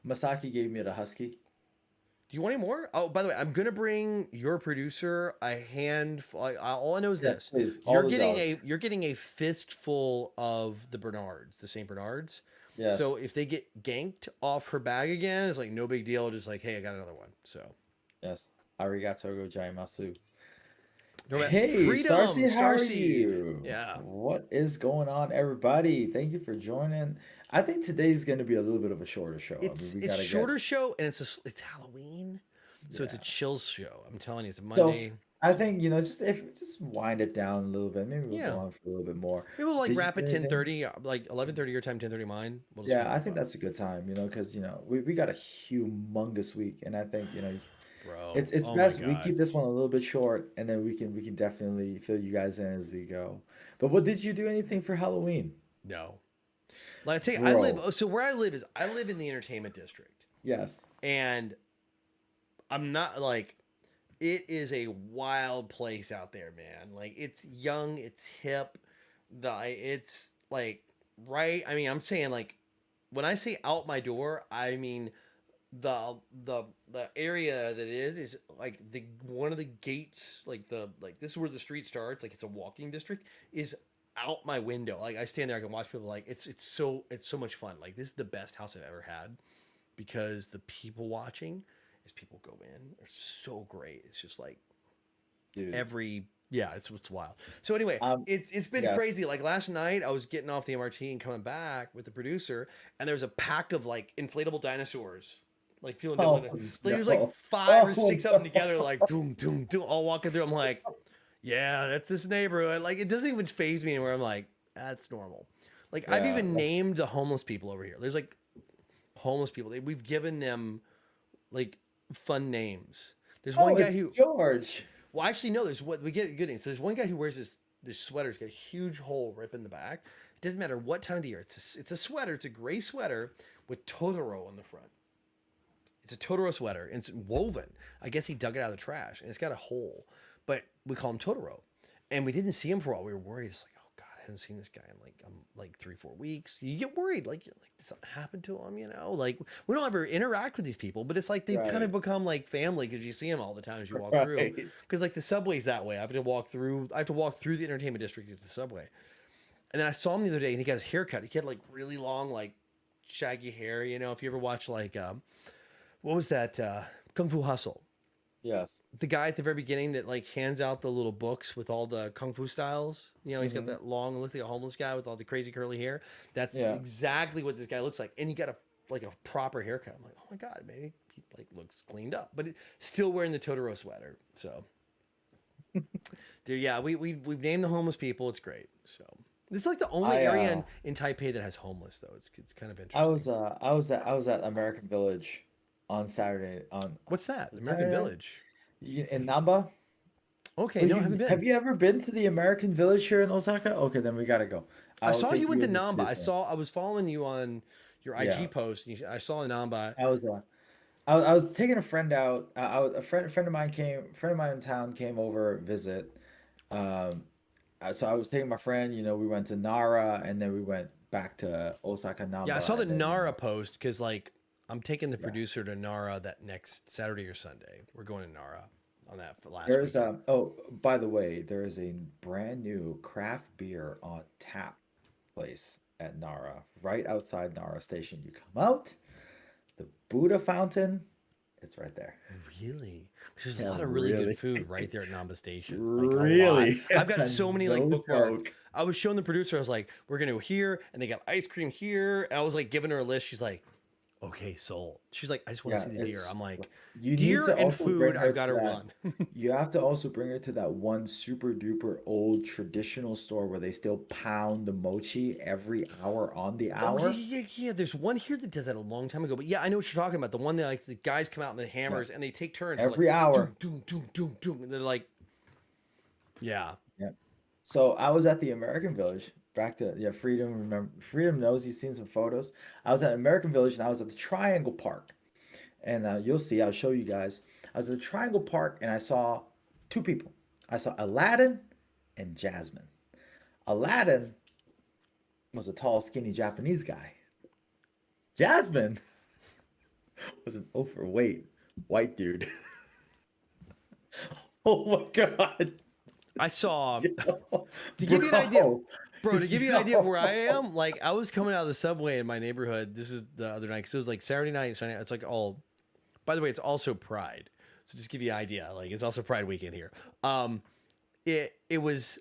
Masaki gave me the husky. Do you want any more? Oh, by the way, I'm gonna bring your producer a handful. All I know is this: please. You're getting a fistful of the Bernards, the Saint Bernards. Yes. So if they get ganked off her bag again, it's no big deal. Just hey, I got another one. So yes, arigato gozaimasu. No, Hey, Freedom, Starseed, how are Starseed. you? Yeah. What is going on, everybody? Thank you for joining. I think today's going to be a little bit of a shorter show. It's we gotta shorter show, and it's Halloween, so it's a Yeah. chills show. I'm telling you, it's a So Monday. I think just wind it down a little bit. Maybe we'll Yeah. go on for a little bit more. Maybe we'll Did you wrap do at anything? 10:30, 11:30 your time, 10:30 mine. We'll just Yeah, have I fun. think that's a good time, because we got a humongous week, and I think Bro. it's Oh my best we God. keep this one a little bit short, and then we can definitely fill you guys in as we go. But what did you do anything for Halloween? No. I tell you, Bro. so where I live in the entertainment district. Yes. And I'm not it is a wild place out there, man. It's young, it's hip. It's right. I mean, I'm saying when I say out my door, I mean the area that it is the one of the gates, this is where the street starts, it's a walking district, is out my window. I stand there, I can watch people. It's so much fun. This is the best house I've ever had, because the people watching as people go in are so great. It's just Dude. it's wild. So anyway, it's been Yeah. crazy. Last night I was getting off the MRT and coming back with the producer, and there was a pack of inflatable dinosaurs. People Oh, doing it. There's no. 5 or Oh, 6 of them no. together, doom, doom, doom, all walking through. I'm like, yeah, that's this neighborhood. It doesn't even faze me anymore. I'm like, that's normal. I've Yeah. even named the homeless people over here. There's homeless people. We've given them fun names. There's one Oh, guy it's who, George. well, actually, no, there's what we get good names. So there's one guy who wears this sweater. It's got a huge hole rip in the back. It doesn't matter what time of the year. It's a sweater. It's a gray sweater with Totoro on the front. It's a Totoro sweater, and it's woven. I guess he dug it out of the trash, and it's got a hole. But we call him Totoro, and we didn't see him for a while. We were worried. It's oh God, I haven't seen this guy in 3-4 weeks. You get worried, did something happen to him? We don't ever interact with these people, but it's they kind of Right. become family, because you see them all the time as you walk through. Right. Because the subway's that way. I have to walk through the entertainment district to the subway. And then I saw him the other day, and he got his hair cut. He had really long, shaggy hair. If you ever watch what was that? Kung Fu Hustle. Yes. The guy at the very beginning that hands out the little books with all the kung fu styles. He's got Mhm. that long, looks like a homeless guy with all the crazy curly hair. That's Yeah. exactly what this guy looks like. And he got a like a proper haircut. I'm like, oh my god, maybe he like looks cleaned up, but still wearing the Totoro sweater. So, dude, yeah, we've named the homeless people. It's great. So this is like the only I area in Taipei that has homeless though. It's kind of I interesting. was I was at American Village on Saturday on What's that? was it American Saturday Village. in Namba. Okay, Oh, no, I haven't have been. you ever been to the American Village here in Osaka? Okay, then we gotta go. I I will saw you take went you to and Namba. the kids. I was following you on your Yeah, IG post. And I saw Namba. I was I was taking a friend out. A friend of mine friend of mine in town came over visit. Um, so I was taking my friend. You know, we went to Nara and then we went back to Osaka Yeah, I saw Namba the and then Nara post because like I'm taking the yeah. producer to Nara that next Saturday or Sunday. We're going to Nara on that for last There's weekend. oh, by the way, there is a brand new craft beer on tap place at Nara, right outside Nara Station. You come out, the Buddha fountain, it's right there. Really? 'Cause there's a Yeah, lot of really good really, food right there at Namba Station. Like a lot. really, I've got so many like no bookmarked. joke. I was showing the producer, I was like, we're gonna go here, and they got ice cream here. And I was like giving her a list. She's like, okay, sold. She's like, I just want to Yeah, see the deer. I'm like, you need deer to and also bring food, her I've to got to that. run. You have to also bring her to that one super duper old traditional store where they still pound the mochi every hour on the Oh yeah, hour. yeah, yeah, yeah. There's one here that does that a long time ago. But yeah, I know what you're talking about. The one that like the guys come out in the Yeah, hammers and they take turns. They're like every hour. doom, doom, doom, doom, doom. And they're like, yeah. Yeah. So I was at the American Village. Back to yeah, Freedom. Remember, Freedom knows he's seen some photos. I was at American Village and I was at the Triangle Park, and you'll see. I'll show you guys. I was at the Triangle Park and I saw two people. I saw Aladdin and Jasmine. Aladdin was a tall, skinny Japanese guy. Jasmine was an overweight white dude. Oh my God. I saw Yo, to give you an idea, bro. bro. To give you an idea of where I Yo. am, like I was coming out of the subway in my neighborhood. This is the other night because it was like Saturday night, and Sunday. It's like all. By the way, it's also Pride, so just give you an idea. Like it's also Pride weekend here. It was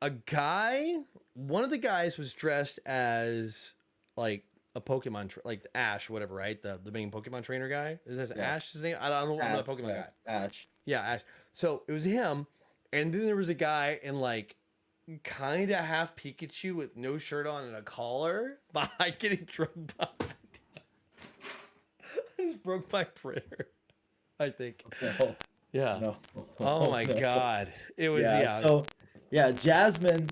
a guy. One of the guys was dressed as like a Pokemon, like Ash, whatever, right? The main Pokemon trainer guy. Is this Yeah. Ash? His name? I don't know. I'm Ash, not a Pokemon yeah, guy. Ash. Yeah, Ash. So it was him, and then there was a guy in like kind of half Pikachu with no shirt on and a collar behind getting drugged by. I just broke my printer. I think. No, Yeah. no, Oh my no. god. It was Yeah, yeah. so yeah, Jasmine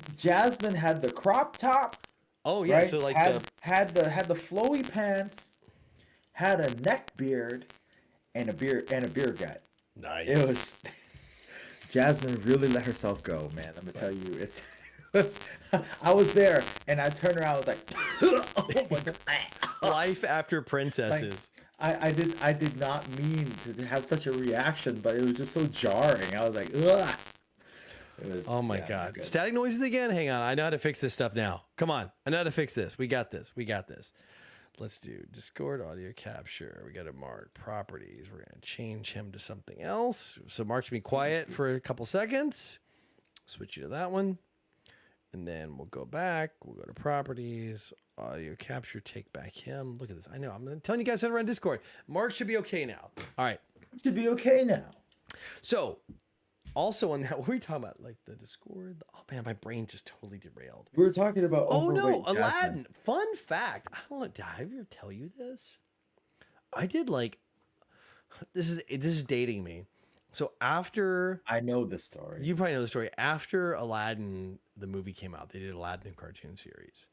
had the crop top, Oh yeah. right? So like the Had the flowy pants, had a neck beard, and a beer gut. It nice. was Jasmine really let herself go, man. I'm gonna tell you, it's it was, I was there and I turned around, I was like, oh my God. Life after Like princesses. I did not mean to have such a reaction, but it was just so jarring. I was like, ugh. It was Oh my yeah, not god. good. Static noises again. Hang on. I know how to fix this stuff now. Come on. I know how to fix this. We got this. We got this. Let's do Discord audio capture. We got to mark properties. We're going to change him to something else. So Mark's be quiet for a couple seconds. Switch you to that one. And then we'll go back. We'll go to properties, audio capture, take back him. Look at this. I know. I'm telling you guys how to run Discord. Mark should be okay now. All right. Should be okay now. So also on that, what were we talking about? Like the Discord? Oh man, my brain just totally derailed. We were talking about Oh no, overweight Jasmine. Aladdin. Fun fact. I don't know. Did I ever tell you this? I did like this is dating me. So after I know this story. you probably know the story. After Aladdin, the movie came out, they did Aladdin cartoon series.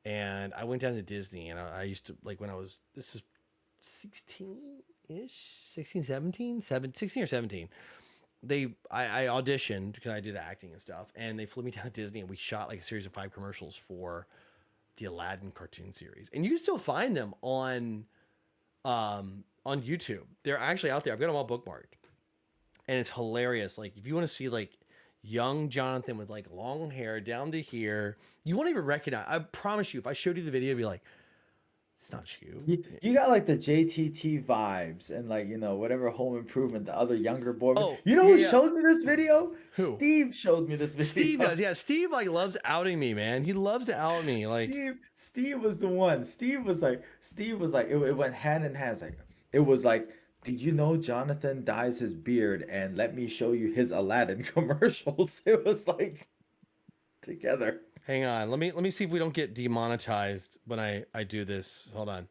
And I went down to Disney and I used to like when I was this is 16-ish, 16, 17, 16 or 17. I auditioned because I did acting and stuff, and they flew me down to Disney and we shot like a series of 5 commercials for the Aladdin cartoon series. And you can still find them on YouTube. They're actually out there. I've got them all bookmarked. And it's hilarious. Like if you want to see like young Jonathan with like long hair down to here, you won't even recognize. I promise you, if I showed you the video, you'd be like, It's not you. You got like the JTT vibes and like, whatever Home Improvement, the other younger boy. Oh, You know yeah, who yeah. showed me this video? Who? Steve showed me this Steve video. does. Yeah, Steve like loves outing me, man. He loves to out me. Like, Steve was the one. Steve was like, it went hand in hand. It's like, it was like, did you know Jonathan dyes his beard? And let me show you his Aladdin commercials. It was like together. hang on. Let me see if we don't get demonetized when I do this. Hold on.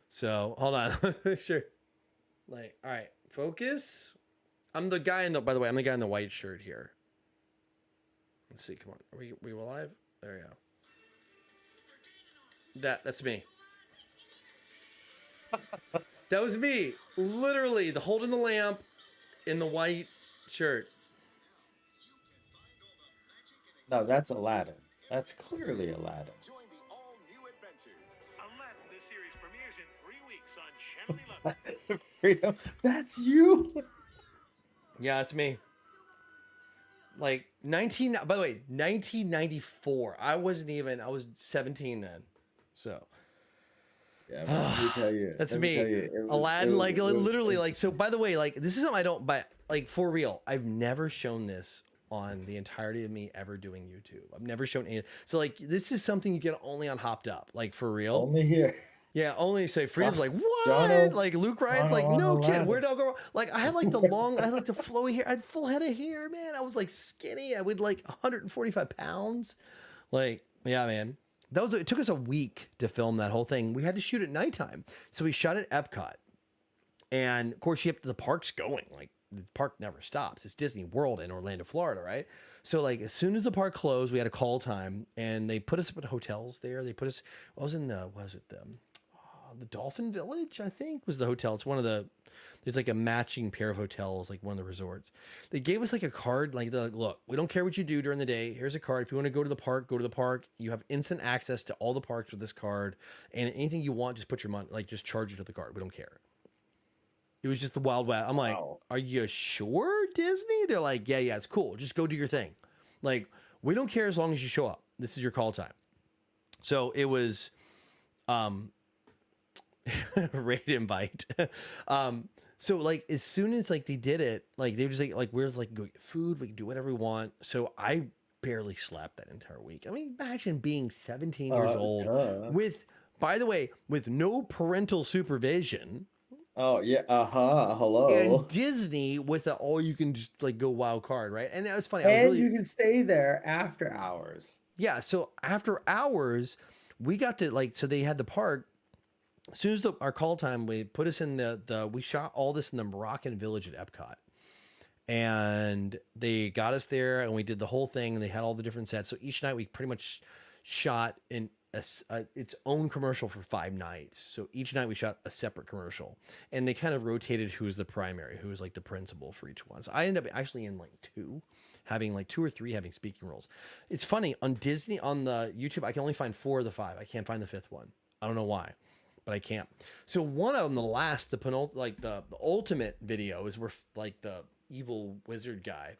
So hold on. Make sure. Like, all right, focus. I'm the guy in the. By the way, I'm the guy in the white shirt here. Let's see. Come on. Are we live? There we go. That's me. That was me. Literally, the holding the lamp in the white shirt. No, that's Aladdin. That's clearly Aladdin. Join the all-new adventures. Aladdin, the series premieres in 3 weeks on Channel 11. Freedom. That's you. Yeah, it's me. Like 19. By the way, 1994. I was 17 then. So Yeah, let me tell you. that's let me me. tell you, it was- Aladdin, it like was- literally, like so. By the way, like this is something I don't. But like for real, I've never shown this on the entirety of me ever doing YouTube. I've never shown any. So like this is something you get only on Hopped Up. Like for real. only here. Yeah, only say Freedom's like what? Jono- Like Luke Ryan's Jono like on no kid. Aladdin. Where'd I go? Like I had like the long, I had like the flowy hair. I had full head of hair, man. I was like skinny. I weighed like 145 pounds. Like yeah, man. It took us a week to film that whole thing. We had to shoot at nighttime, so we shot at Epcot, and of course you have the park's going. Like the park never stops. It's Disney World in Orlando, Florida, right? So like as soon as the park closed, we had a call time, and they put us up at hotels there. They put us. I was in the Dolphin Village, I think, was the hotel. It's one of the. There's like a matching pair of hotels, like one of the resorts. They gave us like a card, like look, we don't care what you do during the day. Here's a card. If you want to go to the park, go to the park. You have instant access to all the parks with this card, and anything you want, just put your money, like just charge it to the card. We don't care. It was just the Wild West. I'm like, Wow. are you sure, Disney? They're like, yeah, it's cool. Just go do your thing. Like, we don't care as long as you show up. This is your call time. So it was, rate invite. So like as soon as like they did it, like they were just like we're like go get food, we can do whatever we want. So I barely slept that entire week. I mean, imagine being 17 years old duh. with, by the way, with no parental supervision Oh yeah. Hello. and Disney with a all you can just like go wild card, right? And that was funny. I was And really, you can stay there after hours. yeah. So after hours, we got to like, so they had the park. As soon as our call time, we put us in we shot all this in the Moroccan village at Epcot, and they got us there and we did the whole thing and they had all the different sets. So each night we pretty much shot in its own commercial for 5 nights. So each night we shot a separate commercial, and they kind of rotated who was the primary, who was like the principal for each one. So I ended up actually in like 2, having like 2 or 3 having speaking roles. It's funny on Disney, on the YouTube, I can only find 4 of the 5. I can't find the 5th one. I don't know why, but I can't. So one of them, the ultimate video is where like the evil wizard guy,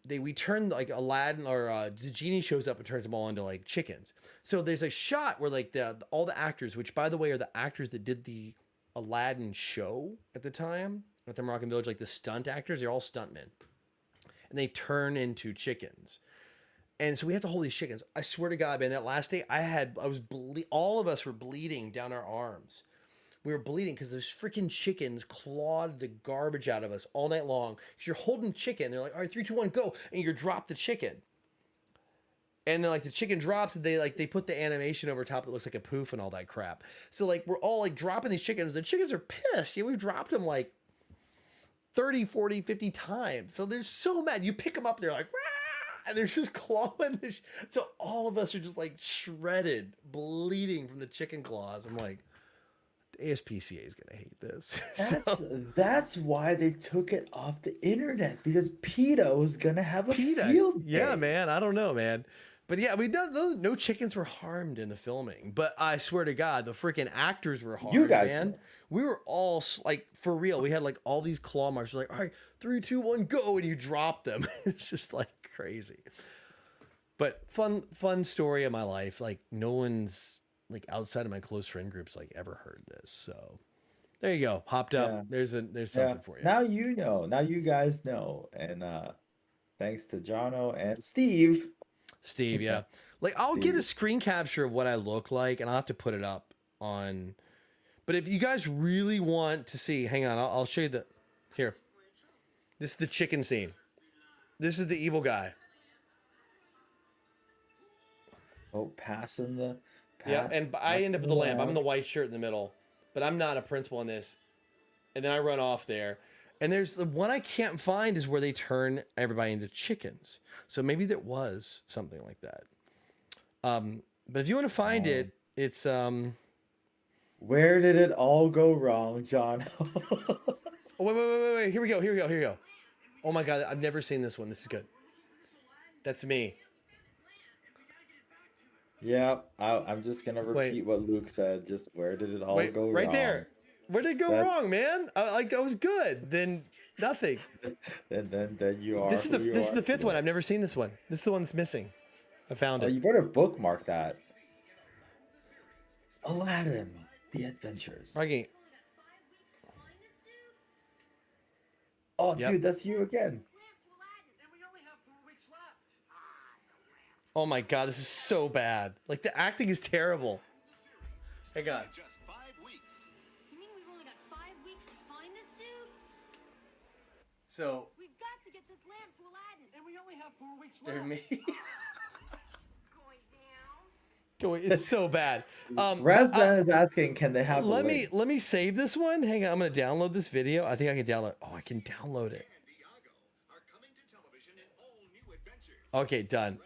we turn like Aladdin or the genie shows up and turns them all into like chickens. So there's a shot where like all the actors, which by the way are the actors that did the Aladdin show at the time at the Moroccan village, like the stunt actors, they're all stuntmen, and they turn into chickens. And so we have to hold these chickens. I swear to God, man, that last day all of us were bleeding down our arms. We were bleeding because those freaking chickens clawed the garbage out of us all night long. Because you're holding chicken. They're like, all right, 3, 2, 1, go. And you drop the chicken. And then like the chicken drops and they put the animation over top that looks like a poof and all that crap. So like we're all like dropping these chickens. The chickens are pissed. Yeah, we've dropped them like 30, 40, 50 times. So they're so mad. You pick them up, they're like, "Rah!" And they're just clawing this. So all of us are just like shredded, bleeding from the chicken claws. I'm like, ASPCA is gonna hate this. That's why they took it off the internet, because PETA was gonna have a field day. Yeah, man. I don't know, man. But yeah, no chickens were harmed in the filming. But I swear to God, the freaking actors were harmed. You guys man. We were all like, for real. We had like all these claw marks. Like, all right, 3, 2, 1, go, and you drop them. It's just like crazy. But fun story of my life. Like no one's like outside of my close friend groups like ever heard this. So there you go. Hopped up. Yeah. There's Yeah. something for you. Now you know. Now you guys know. And thanks to Jono and Steve. Steve, yeah. Like I'll get a Steve. screen capture of what I look like and I'll have to put it up on. But if you guys really want to see, hang on, I'll show you the here. This is the chicken scene. This is the evil guy. Oh, passing the. Yeah, and I end up with the lamp. I'm in the white shirt in the middle, but I'm not a principal in this. And then I run off there. And there's the one I can't find is where they turn everybody into chickens. So maybe there was something like that. But if you want to find it, it's Where did it all go wrong, John? Oh, wait. Here we go. Oh my God, I've never seen this one. This is good. That's me. Yeah, I'm just gonna repeat what Luke said. Just where did it all Wait, go right wrong? there. Where did it go That's- wrong, man? I was good. Then nothing. And then you are. This is the who you this is are the fifth one. today. I've never seen this one. This is the one that's missing. I found Oh, it. you better bookmark that. Aladdin, the Adventures. Okay. Oh, Yep. dude, that's you again. And we only have 4 weeks left. Oh my God, this is so bad. Like the acting is terrible. Hang on. Just 5 weeks. You mean we've only got 5 weeks to find this dude? So We've got to get this lamp to Aladdin. And we only have 4 weeks they're left. me. Going down. It's so bad. Razvan is asking, can they have? the let me link? save this one. Hang on, I'm gonna download this video. I think I can download. Oh, I can download it. And Iago are coming to television in all new adventures. Okay, done.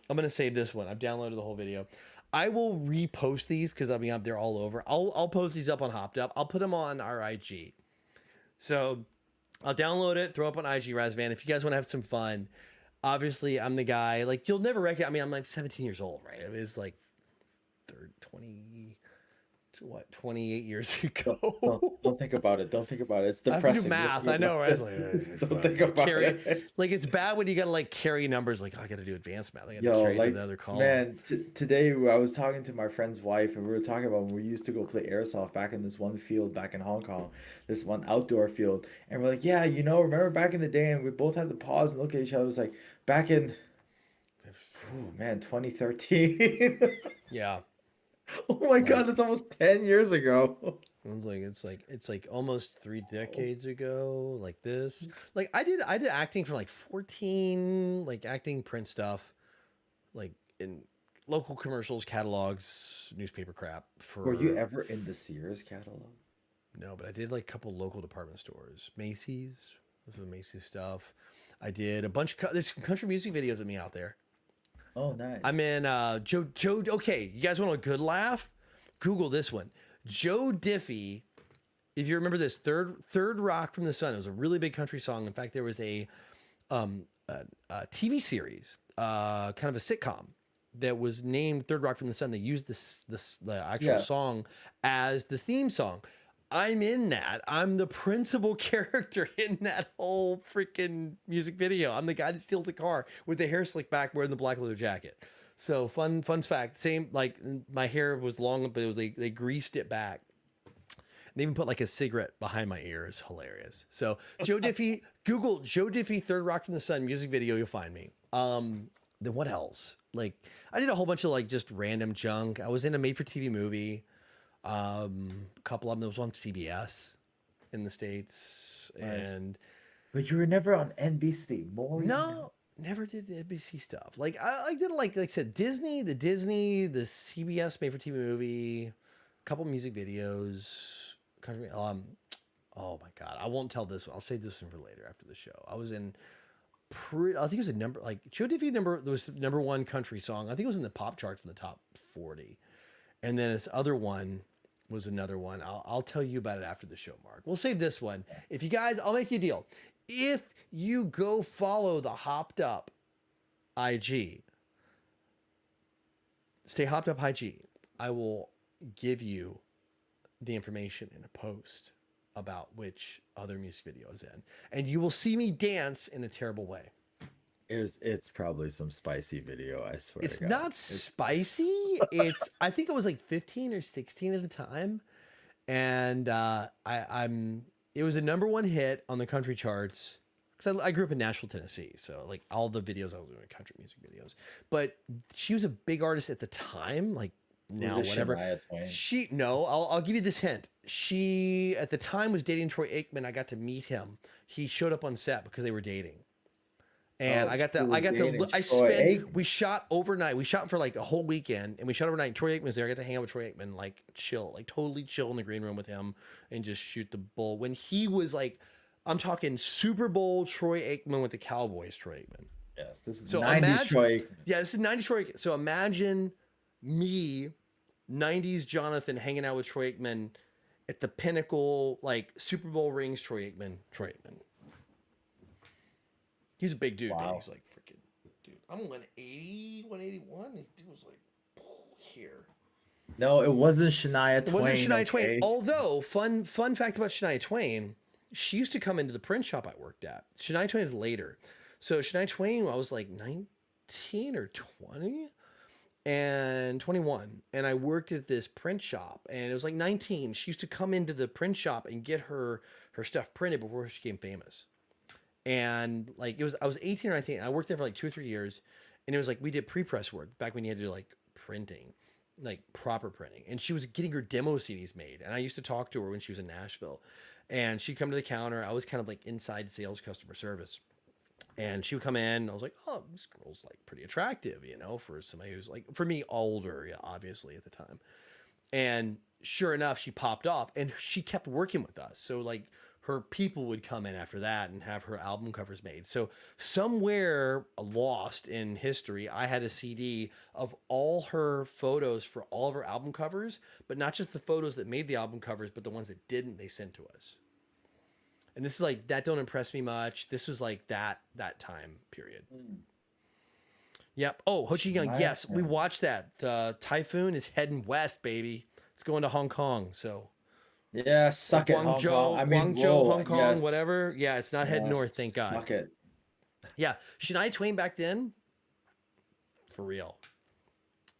I'm gonna save this one. I've downloaded the whole video. I will repost these because I mean they're all over. I'll post these up on Hopped Up. I'll put them on our IG. So I'll download it, throw up on IG Razvan. If you guys want to have some fun, obviously I'm the guy. Like you'll never recognize. I mean I'm like 17 years old, right? I mean, it's like 28 years ago. Don't think about it. Don't think about it. It's I have to depressing. do math. I know, right? It's like, Don't think about carry, it. like it's bad when you gotta like carry numbers. Like oh, I gotta do advanced math. I gotta Yo, carry it like, to the other column. man, today I was talking to my friend's wife, and we were talking about when we used to go play airsoft back in this one field back in Hong Kong, this one outdoor field, and we're like, yeah, remember back in the day, and we both had to pause and look at each other. It was like back in, oh man, 2013. Yeah. Oh my God, that's almost 10 years ago. It's like almost 3 decades ago, like this. Like I did acting for like 14, like acting print stuff, like in local commercials, catalogs, newspaper crap for Were you ever in the Sears catalog? No, but I did like a couple local department stores. Macy's, this was Macy's stuff. I did a bunch of there's some country music videos of me out there. Oh, nice. I'm in Joe. Okay, you guys want a good laugh? Google this one. Joe Diffie. If you remember this, third Rock from the Sun. It was a really big country song. In fact, there was a TV series, kind of a sitcom that was named Third Rock from the Sun. They used the actual song as the theme song. I'm in that. I'm the principal character in that whole freaking music video. I'm the guy that steals the car with the hair slicked back wearing the black leather jacket. So fun fact. Same, like my hair was long, but it was they greased it back. They even put like a cigarette behind my ear. It's hilarious. So Joe Diffie, Google Joe Diffie Third Rock from the Sun music video, you'll find me. Then what else? Like I did a whole bunch of like just random junk. I was in a made for TV movie. A couple of them was on CBS in the States. Nice. And But you were never on NBC. More no, never did the NBC stuff. Like I did like I said, the CBS made for TV movie, a couple music videos, country. Oh my God, I won't tell this one. I'll save this one for later after the show. I was in. I think it was a number like Joe Diffie there was the #1 country song. I think it was in the pop charts in the top 40, and then its other one was another one. I'll tell you about it after the show, Mark. We'll save this one. If you guys, I'll make you a deal. If you go follow the Hopped Up IG, stay Hopped Up IG, I will give you the information in a post about which other music video is in. And you will see me dance in a terrible way. It's probably some spicy video, I swear It's to God. not spicy. It's I think I was like 15 or 16 at the time, and I'm it was a number one hit on the country charts because I grew up in Nashville, Tennessee, so like all the videos I was doing were country music videos. But she was a big artist at the time, like now Was it whatever. Shania Twain? She no, I'll give you this hint. She at the time was dating Troy Aikman. I got to meet him. He showed up on set because they were dating. And Oh, I got she to, was dating I Troy spent, Aikman. we shot overnight. We shot for like a whole weekend and we shot overnight. Troy Aikman was there. I got to hang out with Troy Aikman, like chill, like totally chill in the green room with him and just shoot the bull. When he was like, I'm talking Super Bowl Troy Aikman with the Cowboys, Troy Aikman. Yes, this is So 90s imagine, Troy Aikman. yeah, this is 90s Troy Aikman. So imagine me, 90s Jonathan hanging out with Troy Aikman at the pinnacle, like Super Bowl rings, Troy Aikman. He's a big dude, man. Wow. He's like freaking dude. I'm 180, 181. This dude was like here. No, it wasn't Shania It Twain. wasn't Shania Twain. okay? Although, fun fact about Shania Twain, she used to come into the print shop I worked at. Shania Twain is later. So Shania Twain, I was like 19 or 20 and 21. And I worked at this print shop and it was like 19. She used to come into the print shop and get her stuff printed before she became famous. And like I was 18 or 19 and I worked there for like 2 or 3 years and it was like we did pre-press work back when you had to do like printing, like proper printing, and she was getting her demo CDs made and I used to talk to her when she was in Nashville and she'd come to the counter. I was kind of like inside sales customer service and she would come in and I was like, oh, this girl's like pretty attractive, you know, for somebody who's like, for me, older, yeah, obviously at the time. And sure enough, she popped off and she kept working with us. So like her people would come in after that and have her album covers made. So somewhere lost in history, I had a CD of all her photos for all of her album covers, but not just the photos that made the album covers, but the ones that didn't, they sent to us. And this is like, that don't impress me much. This was like that time period. Yep. Oh, Ho Chi Young. Nice, Yes, we man. watched that. Typhoon is heading west, baby. It's going to Hong Kong. So Yeah, suck it, Hong Kong. I mean, Guangzhou, whoa, Hong Kong, yes, whatever. Yeah, it's not heading yes, north, thank God. Suck it. Yeah, Shania Twain back then, for real.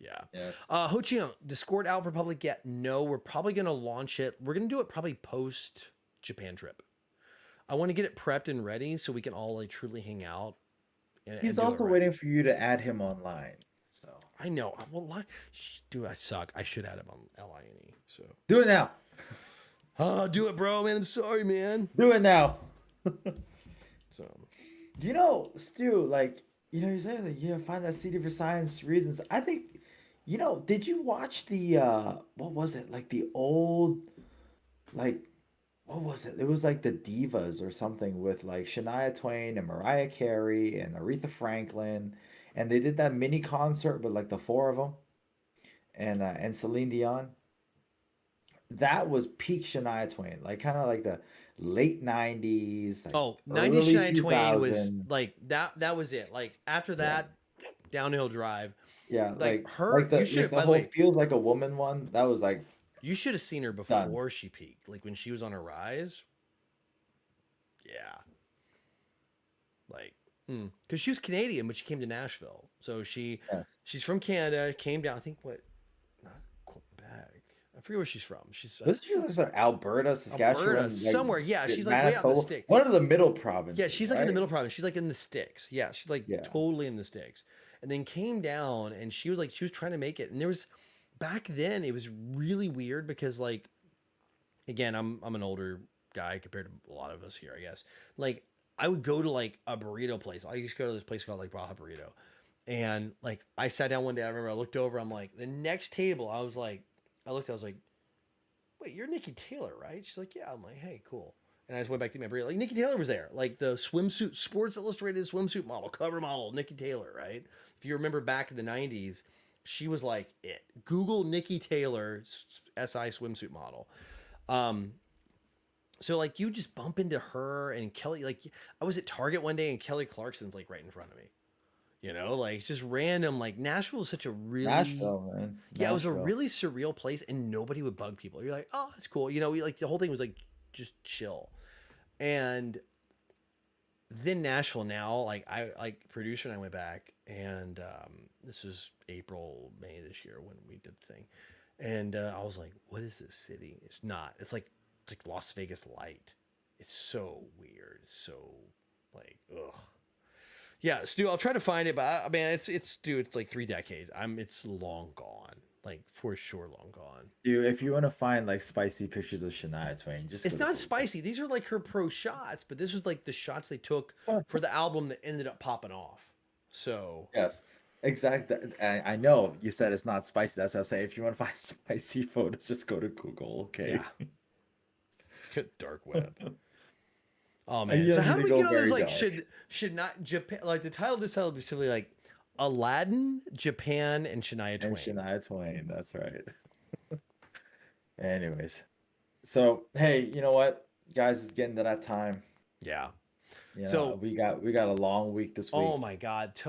Yeah. Yes. Ho Chi Young, Discord out for public yet? No, we're probably gonna launch it. We're gonna do it probably post Japan trip. I want to get it prepped and ready so we can all like truly hang out. And He's do it also right. waiting for you to add him online. So I know. Well, dude, I suck. I should add him on LINE. So, do it now. do it, bro, man. I'm sorry, man. Do it now. So, You know, Stu, like, you know, you say that you find that CD for science reasons. I think, you know, did you watch the what was it? Like the old, like, what was it? It was like the Divas or something with like Shania Twain and Mariah Carey and Aretha Franklin, and they did that mini concert with like the four of them, and Celine Dion. That was peak Shania Twain, like kind of like the late 90s, like oh, early 90s Shania Twain was 2000. like that. That was it. Like after that, downhill drive. Yeah, Like, like her- like the, you should- like the by the whole way- feels like a woman one. That was like You should have seen her before she peaked, like when she was on her rise. Yeah. Like, because she was Canadian, but she came to Nashville. So she's from Canada, came down. I think not Quebec. I forget where she's from. She's was she like Alberta, Saskatchewan, Alberta, like, somewhere. Yeah, she's like way out in the Manitoba? sticks. One of the middle provinces. Yeah, she's like in the right? middle province. She's like in the sticks. Yeah, she's like Yeah. totally in the sticks. And then came down and she was trying to make it. And there was back then it was really weird because like again, I'm an older guy compared to a lot of us here, I guess. Like I would go to like a burrito place. I used to go to this place called like Baja Burrito. And like I sat down one day, I remember I looked over, I'm like, the next table, I was like, I was like, wait, you're Nikki Taylor, right? She's like, yeah. I'm like, hey, cool. And I just went back to my burrito. Like Nikki Taylor was there, like the swimsuit, Sports Illustrated swimsuit model, cover model, Nikki Taylor, right? If you remember back in the 90s, she was like it. Google Nikki Taylor SI swimsuit model. So like you just bump into her and Kelly. Like I was at Target one day and Kelly Clarkson's like right in front of me. You know, like just random. Like Nashville is such a really Nashville, man. yeah, it was a Nashville. really surreal place, and nobody would bug people. You're like, oh, that's cool. You know, like the whole thing was like just chill, and then Nashville now, like I like producer and I went back and this was April, May this year when we did the thing. And I was like, what is this city? It's not. It's like Las Vegas light. It's so weird. It's so like ugh. Yeah, Stu, I'll try to find it, but I mean it's dude, it's like 3 decades. It's long gone. Like for sure long gone. Dude, if you want to find like spicy pictures of Shania Twain, just It's go to not Google. spicy. These are like her pro shots, but this was like the shots they took for the album that ended up popping off. So Yes, exactly. I know you said it's not spicy. That's what I'm saying. If you want to find spicy photos, just go to Google. Okay. yeah, good dark web. Oh And man, you so don't how need do to we go get on this? very Like, dark. should not Japan? Like the title of this title would be simply like Aladdin, Japan, and Shania And Twain. Shania Twain. That's right. Anyways, so hey, you know what, guys? It's getting to that time. Yeah. You know, So we got a long week this week. oh my god,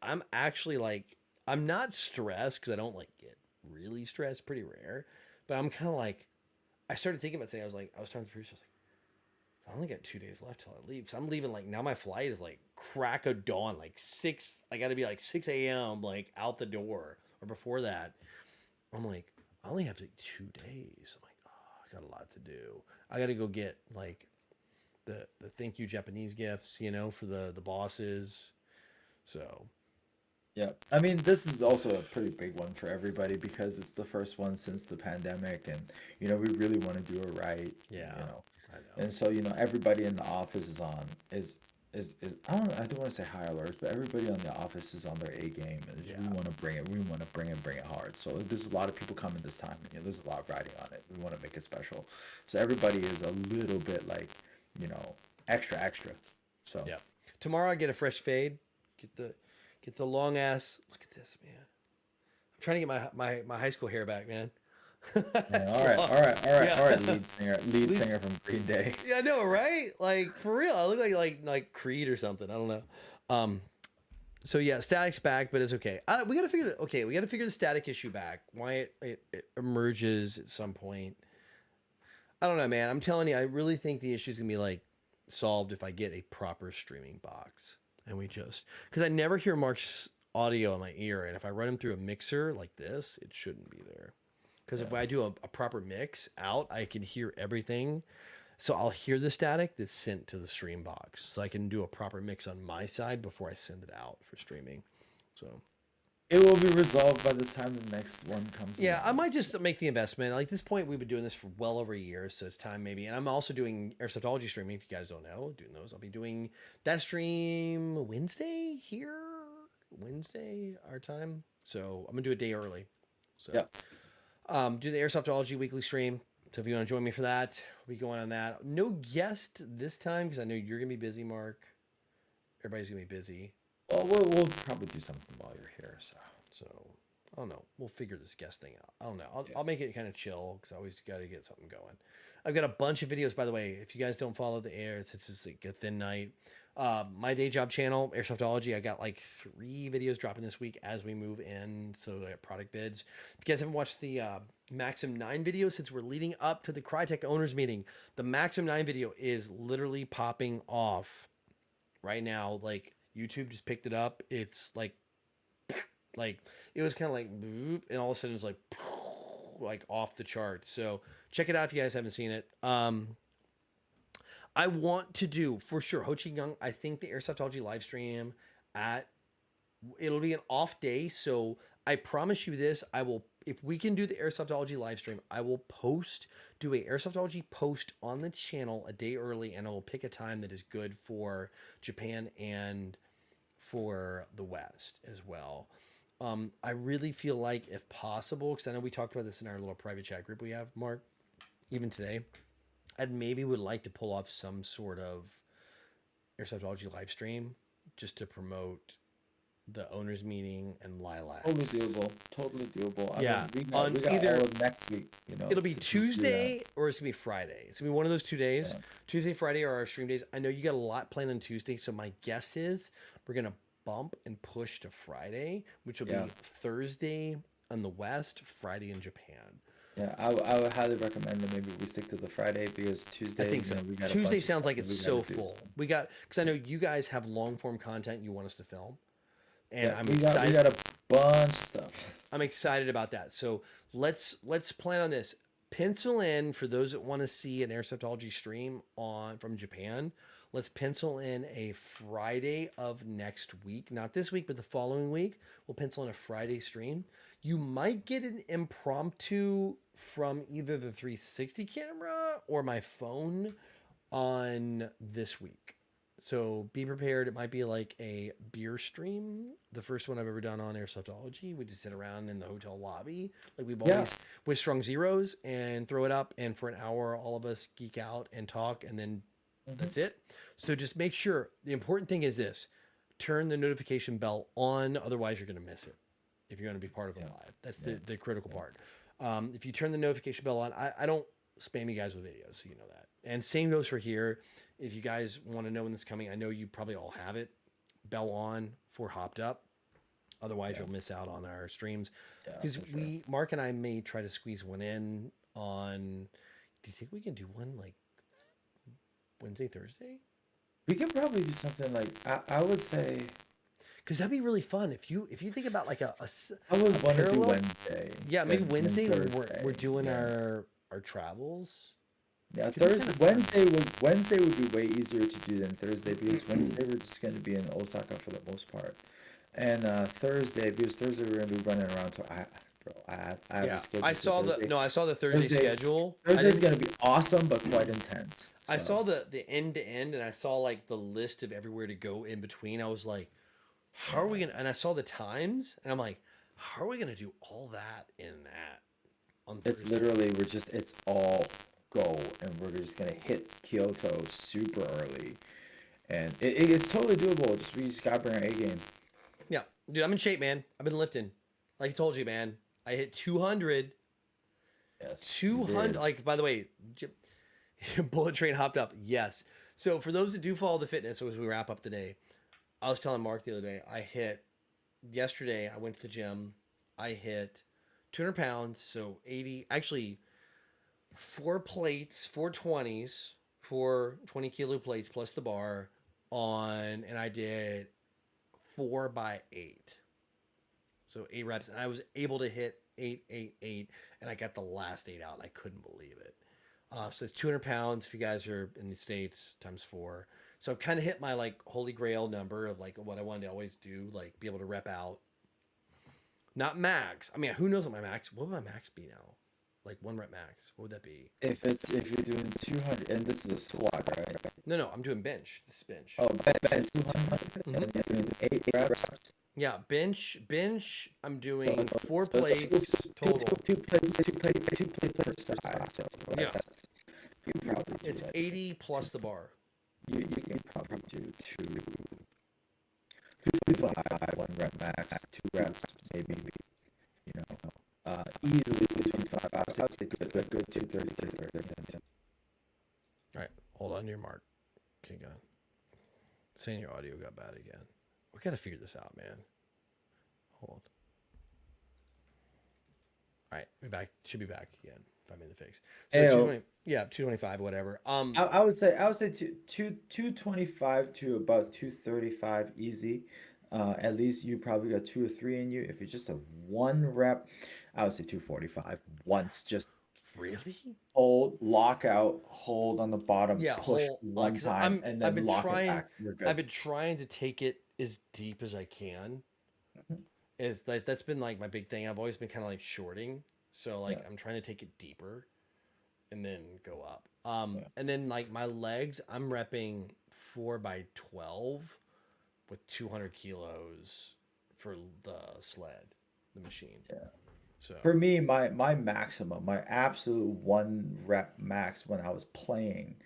I'm actually like I'm not stressed because I don't like get really stressed, pretty rare, but I'm kind of like I started thinking about today. I was talking to the producer. I was like, I only got 2 days left till I leave. So I'm leaving like now my flight is like crack of dawn, like 6. I got to be like 6 a.m. like out the door or before that. I'm like, I only have like 2 days. I'm like, oh, I got a lot to do. I got to go get like the thank you Japanese gifts, you know, for the bosses. So Yeah, I mean, this is also a pretty big one for everybody because it's the first one since the pandemic, and we really want to do it right. yeah, You know, I know. and so everybody in the office is I don't want to say high alert, but everybody on the office is on their A game, and Yeah. we want to bring it. We want to bring it hard. So there's a lot of people coming this time, and there's a lot riding on it. We want to make it special, so everybody is a little bit like extra extra. So Yeah. Tomorrow I get a fresh fade. Get the long ass. Look at this, man. I'm trying to get my high school hair back, man. yeah, It's all right, long. all right, all right, Yeah. all right. Lead Lead- singer from Green Day. Yeah, I know, right? Like for real. I look like Creed or something. I don't know. So yeah, static's back, but it's okay. We gotta figure the static issue back. Why it emerges at some point. I don't know, man. I'm telling you, I really think the issue is gonna be like solved if I get a proper streaming box. And because I never hear Mark's audio in my ear, and if I run him through a mixer like this, it shouldn't be there. Because if I do a proper mix out, I can hear everything. So I'll hear the static that's sent to the stream box. So I can do a proper mix on my side before I send it out for streaming. So It will be resolved by the time the next one comes. yeah, I along. might just make the investment. Like this point, we've been doing this for well over a year, so it's time maybe. And I'm also doing Airsoftology streaming. If you guys don't know, doing those. I'll be doing that stream Wednesday here, Wednesday our time. So I'm gonna do a day early. So Yep. do the Airsoftology weekly stream. So if you want to join me for that, we'll be going on that. No guest this time because I know you're gonna be busy, Mark. Everybody's gonna be busy. Well, we'll probably do something while you're here. So I don't know. We'll figure this guest thing out. I don't know. I'll make it kind of chill because I always got to get something going. I've got a bunch of videos, by the way. If you guys don't follow the air, it's just like a thin night. My day job channel, Airsoftology, I got like 3 videos dropping this week as we move in. So I got product bids. If you guys haven't watched the Maxim 9 video since we're leading up to the Crytek owners meeting, the Maxim 9 video is literally popping off right now. Like YouTube just picked it up. It's like it was kind of like boop, and all of a sudden it was like off the charts. So check it out if you guys haven't seen it. I want to do for sure Ho Chi Young. I think the Airsoftology live stream it'll be an off day, so I promise you this. I will, if we can do the Airsoftology live stream, I will do a Airsoftology post on the channel a day early, and I will pick a time that is good for Japan and for the West as well. I really feel like if possible, because I know we talked about this in our little private chat group we have, Mark, even today, I'd maybe would like to pull off some sort of Airsoftology live stream just to promote the owners meeting and Lilacs. Totally doable. Yeah, we got, on we got either- all of next week. It'll be to do that. Tuesday or it's gonna be Friday. It's gonna be one of those 2 days. Yeah. Tuesday, Friday are our stream days. I know you got a lot planned on Tuesday, so my guess is we're gonna bump and push to Friday, which will Yeah. be Thursday on the West, Friday in Japan. Yeah, I would highly recommend that maybe we stick to the Friday because I Tuesday, think so. we got a Tuesday bunch of sounds stuff like that it's we gotta so do. full. We got because I know you guys have long form content you want us to film, and Yeah, I'm we excited. got a bunch of stuff. I'm excited about that. So let's plan on this. Pencil in for those that want to see an Airsoftology stream on from Japan. Let's pencil in a Friday of next week, not this week, but the following week. We'll pencil in a Friday stream. You might get an impromptu from either the 360 camera or my phone on this week. So be prepared. It might be like a beer stream. The first one I've ever done on Airsoftology. We just sit around in the hotel lobby, like we've Yeah. always with Strong Zeros, and throw it up. And for an hour, all of us geek out and talk, and then that's it. So just make sure. The important thing is this: turn the notification bell on. Otherwise, you're going to miss it if you're going to be part of the live. That's the critical part. If you turn the notification bell on, I don't spam you guys with videos, so you know that. And same goes for here. If you guys want to know when this is coming, I know you probably all have it. Bell on for Hopped Up. Otherwise, you'll miss out on our streams. Yeah, Because for sure. Mark and I may try to squeeze one in on. Do you think we can do one like Wednesday, Thursday? We can probably do something like I would say Because that'd be really fun. If you think about like I would want to do parallel- Wednesday. yeah, maybe than Wednesday when Thursday. we're doing Yeah. our travels. Yeah, Could be kinda Thursday, fun. Wednesday would be way easier to do than Thursday because Wednesday we're just going to be in Osaka for the most part, and Thursday because Thursday we're going to be running around. I have a Yeah, schedule I for saw Thursday. I saw the Thursday Thursday- schedule. I Thursday's didn't going to be awesome but quite intense. I so. saw the end to end, and I saw like the list of everywhere to go in between. I was like, how are we gonna? And I saw the times, and I'm like, how are we gonna do all that in that on It's Thursday? literally it's all go and we're just gonna hit Kyoto super early, and it's totally doable. We just gotta bring our A game. Yeah, dude, I'm in shape, man. I've been lifting, like I told you, man. I hit 200. Yes, you 200. did. Like, by the way, Bullet Train Hopped Up. Yes. So for those that do follow the fitness, as we wrap up the day, I was telling Mark the other day, yesterday, I went to the gym. I hit 200 pounds. So 80, actually 4 20s, 20 kilo plates plus the bar and I did 4x8. So 8 reps. And I was able to hit 8, and I got the last 8 out, and I couldn't believe it. So it's 200 pounds if you guys are in the States times 4. So I've kind of hit my like holy grail number of like what I wanted to always do, like be able to rep out. Not max. I mean, who knows what what would my max be now? Like 1 rep max. What would that be? If you're doing 200, and this is a squat, right? No, I'm doing bench. This is bench. Oh, bench 200, and then you're doing 8 reps. Yeah, bench. I'm doing So- 4 so it's plates total. Two plates per side. So Yeah. you probably do It's like 80 plus the bar. you can probably do 225, 1 rep max, 2 reps, maybe, easily 225. I would say good 230. All right, hold on to your mark. Okay, go. Saying your audio got bad again. We gotta figure this out, man. Hold. All right, we back. Should be back again if I made the fix. So Ayo. 220, yeah, 225, whatever. I would say 225 to about 235 easy. At least you probably got 2 or 3 in you. If it's just a 1 rep, I would say 245 once. Just really? hold, lock out, hold on the bottom, Yeah, push hold, one 'cause time, and then I've been lock trying. it back. You're good. I've been trying to take it as deep as I can. Is like that's been like my big thing. I've always been kind of like shorting, so like Yeah. I'm trying to take it deeper, and then go up. And then like my legs, I'm repping 4x12 with 200 kilos for the sled, the machine. Yeah. So For me, my maximum, my absolute 1 rep max when I was playing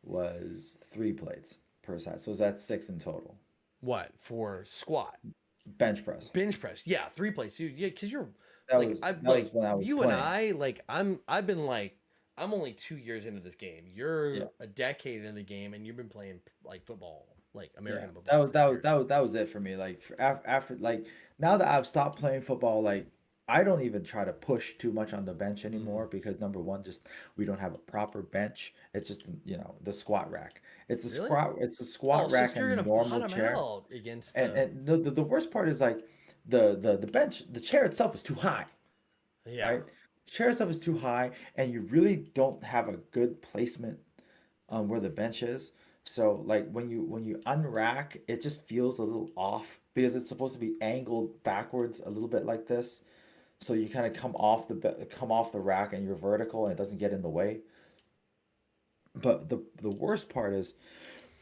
was 3 plates per side. So that's 6 in total. what for squat? Bench press. Bench press, yeah, 3 plates, dude. Yeah, because you're That like was I've that like was when I was you playing. and I like I've been like I'm only 2 years into this game. You're Yeah. a decade into the game, and you've been playing like football, like American Yeah, football. that for years. was it for me. Like after like now that I've stopped playing football, like I don't even try to push too much on the bench Mm. anymore because number one, just we don't have a proper bench. It's just, the squat rack. Really? It's a Oh, squat so rack you're and a gonna normal bottom chair. out against And the. and the worst part is like the bench, the chair itself is too high, Yeah. right? The chair itself is too high, and you really don't have a good placement on where the bench is. So like when you unrack, it just feels a little off because it's supposed to be angled backwards a little bit like this. So you kind of come off the rack and you're vertical and it doesn't get in the way. But the worst part is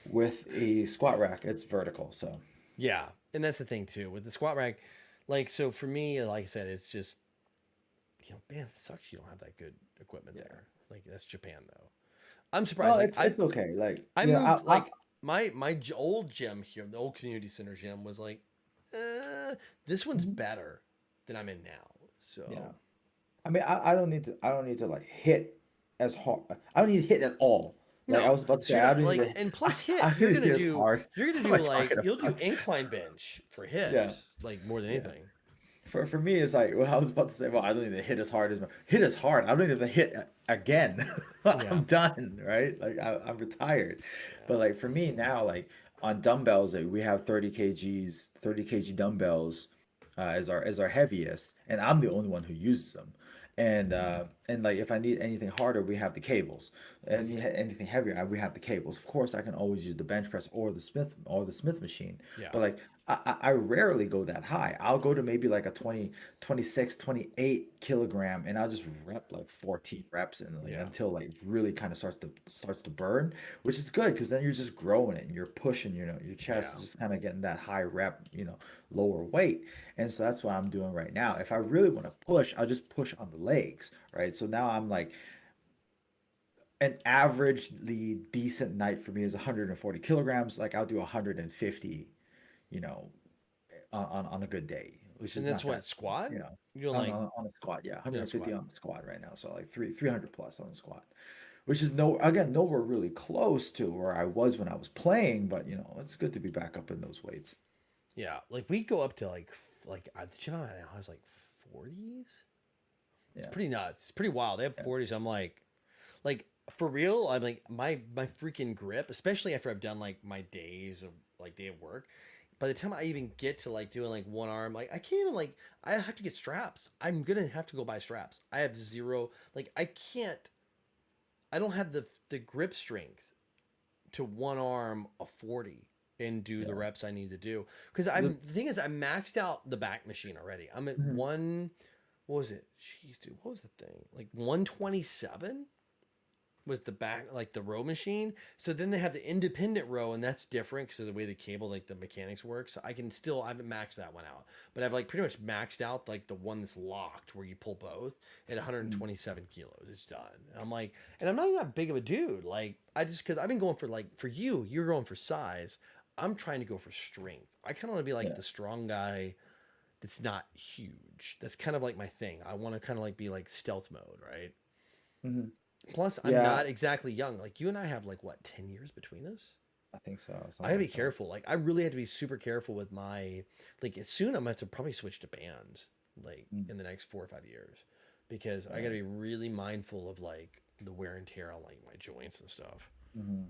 with a squat rack, it's vertical. So Yeah, and that's the thing too with the squat rack. Like, so for me, like I said, it's just, man, it sucks you don't have that good equipment yeah. there. Like, that's Japan though. I'm surprised. Well, Like, it's okay. Like, I yeah, moved I like my old gym here, the old community center gym was like, this one's mhm, better than I'm in now. yeah. So I mean, I don't need to like hit as hard. I don't need to hit at all. Like I no, was about to so say, you're I not don't need like, to. and plus I hit, don't need to hit as hard. you're gonna What am do I like talking you'll do about? incline bench for Yeah, hits like more than yeah. anything. For me, it's like, well, I was about to say, well, I don't need to hit as hard as hit as hard. I don't need to hit again. Yeah, I'm done, right? Like I'm retired. yeah, But like for me now, like on dumbbells, like, we have 30 kg dumbbells as our heaviest, and I'm the only one who uses them. And like if I need anything harder, we have the cables. And anything heavier, we have the cables. Of course, I can always use the bench press or the Smith machine. yeah, But like I rarely go that high. I'll go to maybe like a 20, 26, 28 kilogram, and I'll just rep like 14 reps and like yeah, until like really kind of starts to burn, which is good because then you're just growing it and you're pushing, your chest yeah. is just kind of getting that high rep, lower weight. And so that's what I'm doing right now. If I really want to push, I'll just push on the legs, right? So now I'm like an averagely decent night for me is 140 kilograms. Like I'll do 150, you know, on a good day, which And is that's not what that, squat. you know, You're doing like on a squat. Yeah, yeah, 150 squat. on the squat right now. So like 300 plus on the squat, which is no, again, nowhere really close to where I was when I was playing, but it's good to be back up in those weights. Yeah, like we go up to like the gym I'm at now has like 40s. It's Yeah. pretty nuts. It's pretty wild. They have Yeah. 40s. I'm like for real. I'm like my freaking grip, especially after I've done like my days of like day of work. By the time I even get to like doing like one arm, like I can't even like I have to get straps. I'm gonna have to go buy straps. I have zero like I can't. I don't have the grip strength to one arm a 40 and do the Yeah. reps I need to do. Because The- the thing is I maxed out the back machine already. I'm at mhm. one what was it? Jeez, dude, what was the thing? Like 127 was the back like the row machine. So then they have the independent row, and that's different because of the way the cable, like the mechanics works. So I haven't maxed that one out, but I've like pretty much maxed out like the one that's locked where you pull both at Mhm. 127 kilos. It's done. And I'm like, and I'm not that big of a dude. Like I just because I've been going for like for you, you're going for size. I'm trying to go for strength. I kind of want to be like Yeah. the strong guy that's not huge. That's kind of like my thing. I want to kind of like be like stealth mode, right? Mhm. Plus, I'm Yeah, not exactly young. Like you and I have like what 10 years between us. I think so. I Something gotta be like that. careful. Like I really have to be super careful with my like. Soon I'm gonna have to probably switch to bands like Mm. in the next 4 or 5 years because I Yeah. gotta be really mindful of like the wear and tear on like my joints and stuff. Mhm.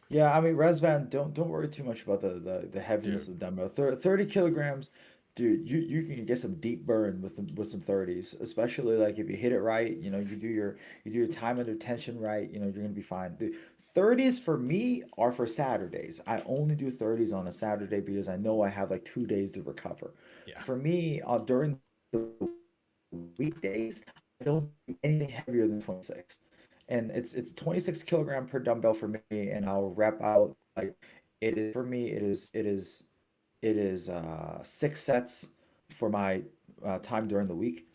Yeah, I mean, Resvan, don't worry too much about the heaviness Dude, of the dumbbell. 30 kilograms, dude, you can get some deep burn with some 30s, especially like if you hit it right, you do your time under tension right, you're gonna be fine. The 30s for me are for Saturdays. I only do 30s on a Saturday because I know I have like 2 days to recover. yeah, For me, during the weekdays, I don't do anything heavier than 26. And it's 26 kilogram per dumbbell for me, and I'll rep out like it is for me, it is 6 sets for my time during the week.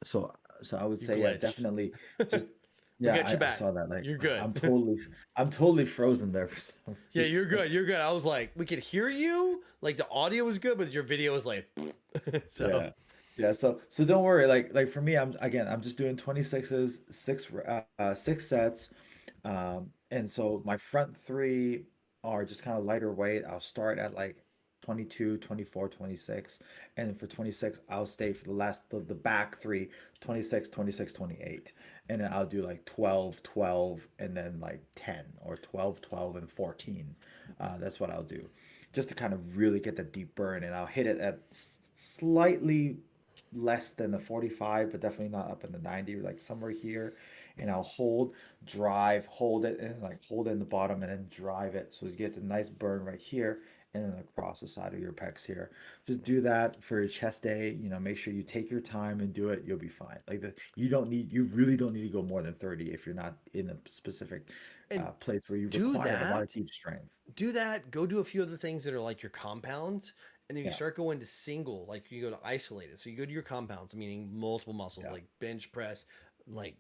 So I would you say, yeah, glitched. definitely just We yeah, got you I back. saw that. Like You're good. I'm totally frozen there for some Yeah, you're reason. good. You're good. I was like, we could hear you. Like the audio was good, but your video was like, so Yeah. Yeah, so don't worry. Like for me, I'm just doing 26s, 6 sets. And so my front three are just kind of lighter weight. I'll start at like 22, 24, 26. And then for 26, I'll stay for the back three, 26, 26, 28. And then I'll do like 12, 12, and then like 10 or 12, 12, and 14. That's what I'll do just to kind of really get that deep burn. And I'll hit it at slightly less than the 45, but definitely not up in the 90, like somewhere here. And I'll hold it, and like hold it in the bottom and then drive it. So you get the nice burn right here and then across the side of your pecs here. Just do that for your chest day. Make sure you take your time and do it. You'll be fine. You really don't need to go more than 30 if you're not in a specific place where you do require a lot of that. deep strength. Do that. Go do a few other things that are like your compounds. And then you Yeah. start going to single, like you go to isolated. So you go to your compounds, meaning multiple muscles, Yeah. like bench press, like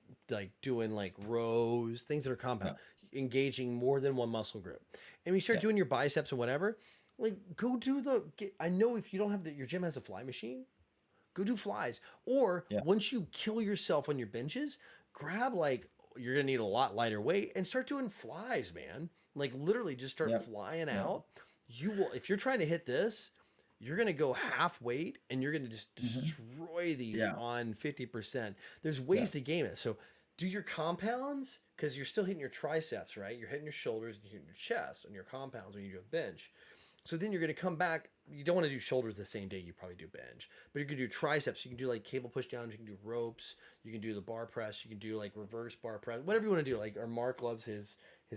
doing like rows, things that are compound, engaging more than one muscle group. And when you start Yeah. doing your biceps and whatever, like go do I know if you don't have your gym has a fly machine, go do flies. Or Yeah. once you kill yourself on your benches, grab you're gonna need a lot lighter weight and start doing flies, man. Like literally just start Yep. flying Yep. out. You will, if you're trying to hit this, you're gonna go half weight and you're gonna just destroy these Yeah. on 50%. There's ways to game it. So do your compounds because you're still hitting your triceps, right? You're hitting your shoulders and you're hitting your chest on your compounds when you do a bench. So then you're going to come back. You don't want to do shoulders the same day you probably do bench, but you can do triceps. You can do like cable push downs. You can do ropes. You can do the bar press. You can do like reverse bar press, whatever you want to do. Like our Mark loves his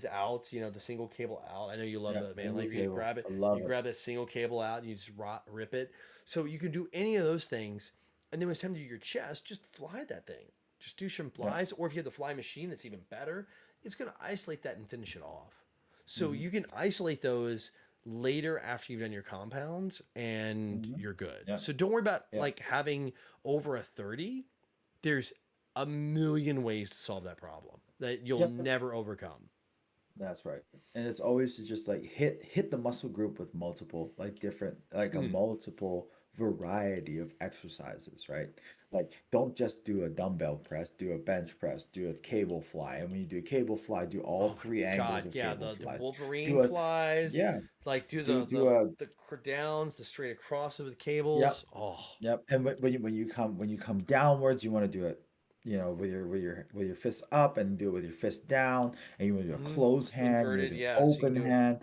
outs, the single cable out. I know you love Yeah, that, man. single Like you cable. grab it, I love you it. grab that single cable out and you just rip it. So you can do any of those things. And then when it's time to do your chest, just fly that thing. Just do some flies. Or if you have the fly machine, that's even better. It's going to isolate that and finish it off. So you can isolate those later after you've done your compounds and you're good. Yeah. So don't worry about Yeah. like having over a 30. There's a million ways to solve that problem that you'll Yep. never overcome. That's right. And it's always to just like hit the muscle group with multiple different a multiple variety of exercises, right? Like don't just do a dumbbell press, do a bench press, do a cable fly. And when you do a cable fly, do all three angles God, of yeah, cable the fly. Wolverine Do a flies. yeah. Like do Do the downs, the straight across with cables. Oh, Yep. And when you come downwards, you want to do it, with your fists up and do it with your fist down, and you want to do a closed hand, you wanna Inverted, do an yeah, so you can open do it. hand.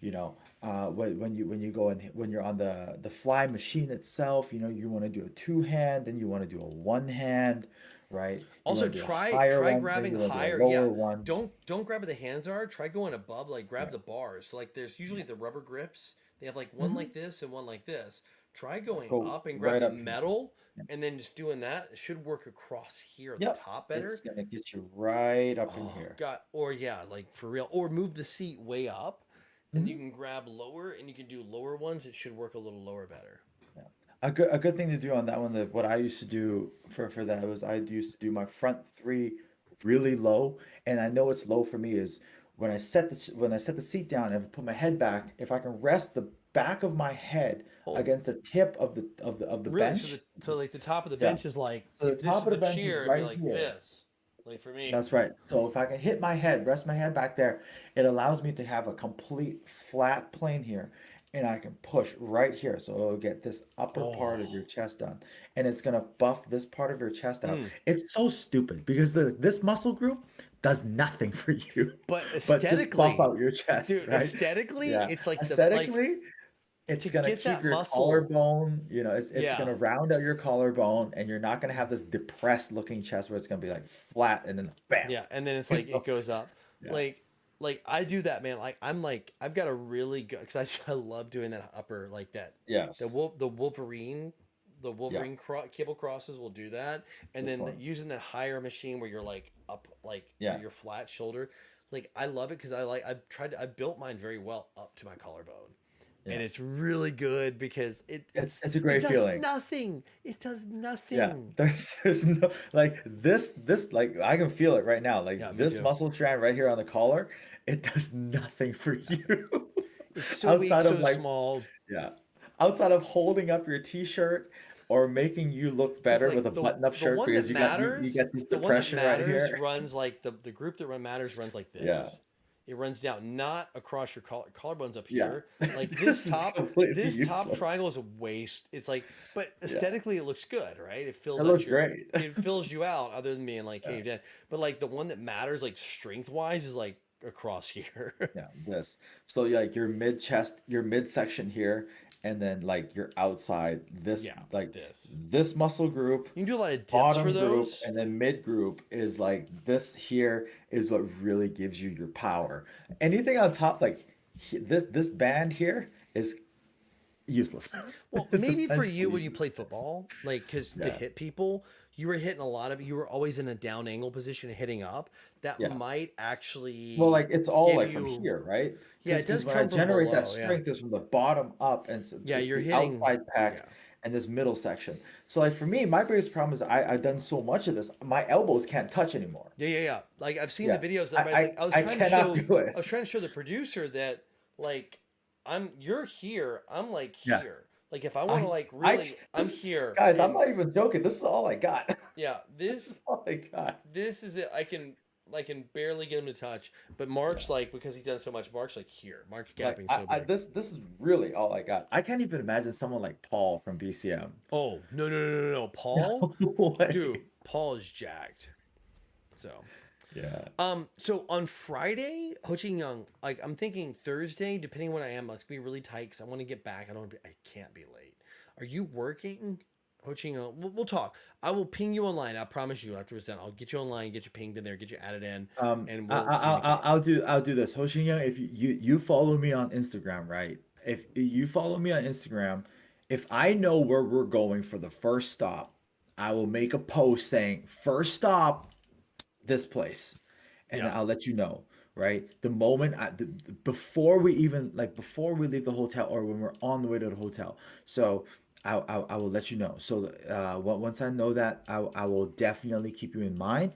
When you go in when you're on the fly machine itself, you want to do a two hand, then you want to do a one hand, right? You also wanna do a try higher one, then grabbing you wanna do a higher. lower Yeah, one. don't grab where the hands are. Try going above. Like grab the bars. So like there's usually the rubber grips. They have like one like this and one like this. Try going Go up and grab right the up here. metal, and then just doing that. It should work across here at the Yep. top better. It's gonna get you right up in Oh here. God, or yeah, like for real, or move the seat way up, and you can grab lower, and you can do lower ones. It should work a little lower better. A good thing to do on that one, that what I used to do for that was I used to do my front three really low, and I know it's low for me is when I set the seat down and put my head back, if I can rest the back of my head against the tip of the Really, bench. so like the top of the Yeah. bench is like So the if this top is of the the bench is chair, it'd right be like here. this. Like for me, That's right. So if I can hit my head, rest my head back there, it allows me to have a complete flat plane here. And I can push right here. So it'll get this upper part of your chest done. And it's gonna buff this part of your chest out. It's so stupid because this muscle group does nothing for you. but But just aesthetically, buff out your chest, dude, right? aesthetically, Yeah. it's like Aesthetically, it's to gonna get keep that your muscle- collarbone, it's Yeah. gonna round out your collarbone, and you're not gonna have this depressed looking chest where it's gonna be like flat and then bam. yeah, and then it's like it goes up. Yeah. Like I do that, man. Like I've got a really good because I love doing that upper like that. Yes. The Wolverine cable crosses will do that, and This then one. using that higher machine where you're like up, like Yeah. your flat shoulder. Like I love it because I built mine very well up to my collarbone, Yeah. and it's really good because It's a great it does feeling. Nothing. It does nothing. Yeah, there's no like this like I can feel it right now. Like Yeah, me this too. muscle strand right here on the collar, it does nothing for you. It's so weak, Outside so of like small. yeah, outside of holding up your t-shirt or making you look better It's with a like button-up shirt one because that you got matters, you get this the one that depression right matters here. runs like the group that matters runs like this. Yeah. It runs down, not across your collarbones up Yeah. here. Like This is completely this top useless. triangle is a waste. It's like, but Yeah. aesthetically it looks good, right? It fills It out looks your, great. it fills you out other than being like, hey, Yeah. you're dead. But like the one that matters, like strength wise, is like across here. Yeah, this. So like your mid chest, your midsection here, and then like your outside, this Yeah, like this. this muscle group, You can do a lot of dips bottom for group, those. and then mid group is like this here is what really gives you your power. Anything on top, like this band here is useless. Well, It's maybe for you essentially when you played useless. football, like because to Yeah. hit people, you were hitting a lot of. You were always in a down angle position, hitting up. That Yeah. might actually Well, like it's all give like from you. here, right? Yeah, it does Because when I come from generate that below. Yeah, strength is from the bottom up, and yeah, it's you're the hitting. outside Yeah, pack and this middle section. So like for me, my biggest problem is I've done so much of this, my elbows can't touch anymore. yeah. Like I've seen Yeah, the videos. And everybody's like, I was I trying to cannot show. do it. I was trying to show the producer that like you're here. I'm like Yeah, here. Like if I want to like I really, I'm this, here. guys, I'm And not even joking. This is all I got. yeah, This is all I got. this is it. I can barely get him to touch. But Mark's Yeah. like because he's done so much. Mark's like here. Mark's Like gapping so big. this is really all I got. I can't even imagine someone like Paul from BCM. Oh no! Paul, No way. dude, Paul is jacked. So. Yeah. So on Friday, Ho Chi Young, like I'm thinking Thursday, depending on when I am, it's gonna be really tight because I want to get back. I can't be late. Are you working, Ho Chi Young? We'll talk. I will ping you online. I promise you. After it's done, I'll get you online, get you pinged in there, get you added in, and we'll communicate. I'll do this. Ho Shin Young, if you follow me on Instagram, right? If you follow me on Instagram, if I know where we're going for the first stop, I will make a post saying first stop this place, and Yeah. I'll let you know, right? The moment before we even like before we leave the hotel or when we're on the way to the hotel. So I will let you know. So once I know that, I will definitely keep you in mind,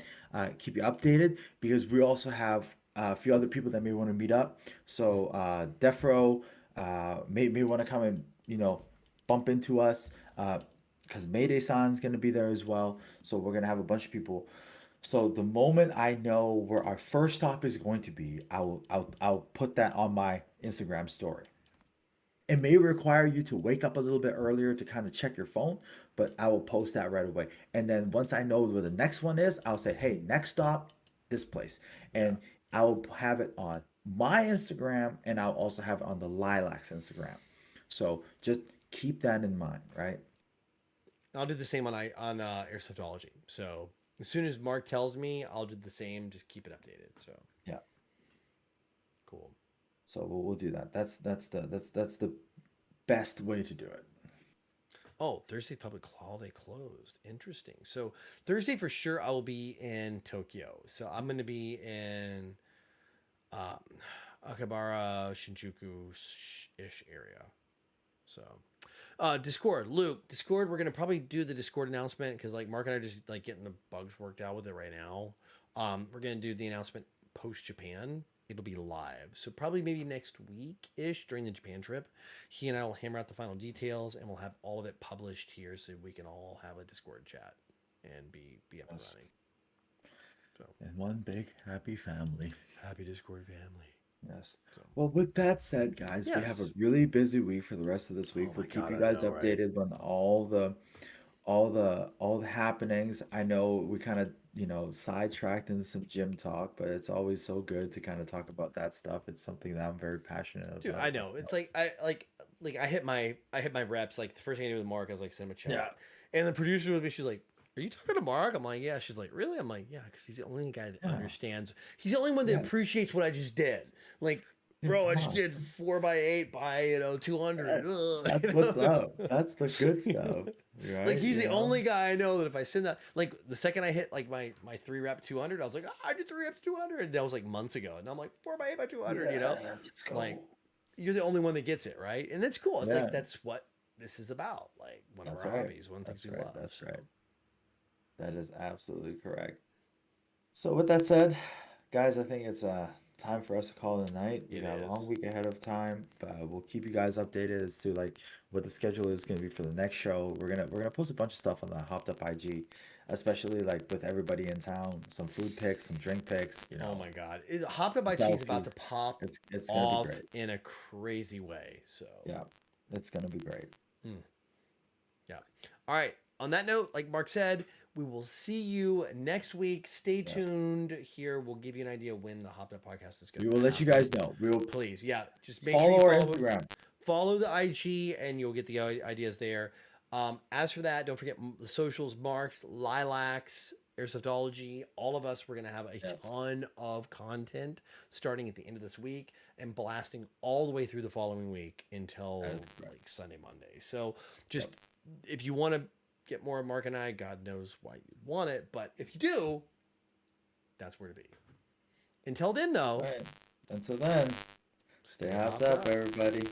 keep you updated because we also have a few other people that may want to meet up. So Defro may want to come and bump into us because Mayday San's gonna be there as well. So we're gonna have a bunch of people. So the moment I know where our first stop is going to be, I'll put that on my Instagram story. It may require you to wake up a little bit earlier to kind of check your phone, but I will post that right away. And then once I know where the next one is, I'll say, hey, next stop, this place. And I'll have it on my Instagram and I'll also have it on the Lilacs Instagram. So just keep that in mind, right? I'll do the same on Airsoftology. So as soon as Mark tells me, I'll do the same. Just keep it updated. So Yeah. cool. So we'll do that. That's the best way to do it. Oh, Thursday public holiday closed. Interesting. So Thursday for sure I will be in Tokyo. So I'm going to be in um, Akabara, Shinjuku ish area. So Discord, Luke, Discord, we're going to probably do the Discord announcement because like Mark and I are just like getting the bugs worked out with it right now. We're going to do the announcement post Japan. It'll be live. So probably maybe next week ish during the Japan trip. He and I will hammer out the final details and we'll have all of it published here so we can all have a Discord chat and be up and running. So And one big happy family. happy Discord family. Yes. So Well, with that said, guys, we have a yes. really busy week for the rest of this week. Oh We'll my keep God, you I guys know, right? updated on all the happenings. I know we kind of, sidetracked into some gym talk, but it's always so good to kind of talk about that stuff. It's something that I'm very passionate Dude, about. I know. It's like I hit my reps. Like the first thing I did with Mark, I was like, send him a chat. Yeah. And the producer with me, she's like, are you talking to Mark? I'm like, yeah. She's like, really? I'm like, yeah, because he's the only guy that Yeah. understands. He's the only one that Yeah. appreciates what I just did. Like, Yeah, bro, I come just on. did 4x8 by 200. That's what's up. That's the good stuff, right? Like he's You the know? only guy I know that if I send that, like the second I hit like my 3 rep 200, I was like, I did 3 reps 200. That was like months ago, and I'm like 4x8 by 200. Yeah, let's go. Like you're the only one that gets it, right? And that's cool. It's Yeah. like that's what this is about. Like one of That's our right. hobbies, one of the things That's we right. love. That's so. right. That is absolutely correct. So with that said, guys, I think it's time for us to call it a night. We It got a long is. week ahead of time. We'll keep you guys updated as to like what the schedule is going to be for the next show. We're gonna post a bunch of stuff on the Hopped Up IG especially like with everybody in town. Some food picks, some drink picks. You know, Oh my God. Hopped Up by Cheese about to selfies. pop It's gonna be off great. in a crazy way. So, Yeah, it's gonna be great. yeah. All right. On that note, like Mark said, we will see you next week. Stay tuned here. We'll give you an idea when the Hopped Up podcast is going We to will let you guys know. We will Please. Yeah. Just make follow sure our you Instagram. follow the IG and you'll get the ideas there. As for that, don't forget the socials, Marks, Lilacs, Airsoftology, all of us, we're going to have a ton of content starting at the end of this week and blasting all the way through the following week until like Sunday, Monday. So just if you want to get more of Mark and I, God knows why you'd want it. But if you do, that's where to be. Until then, though, All right. Until then, stay hopped up, everybody.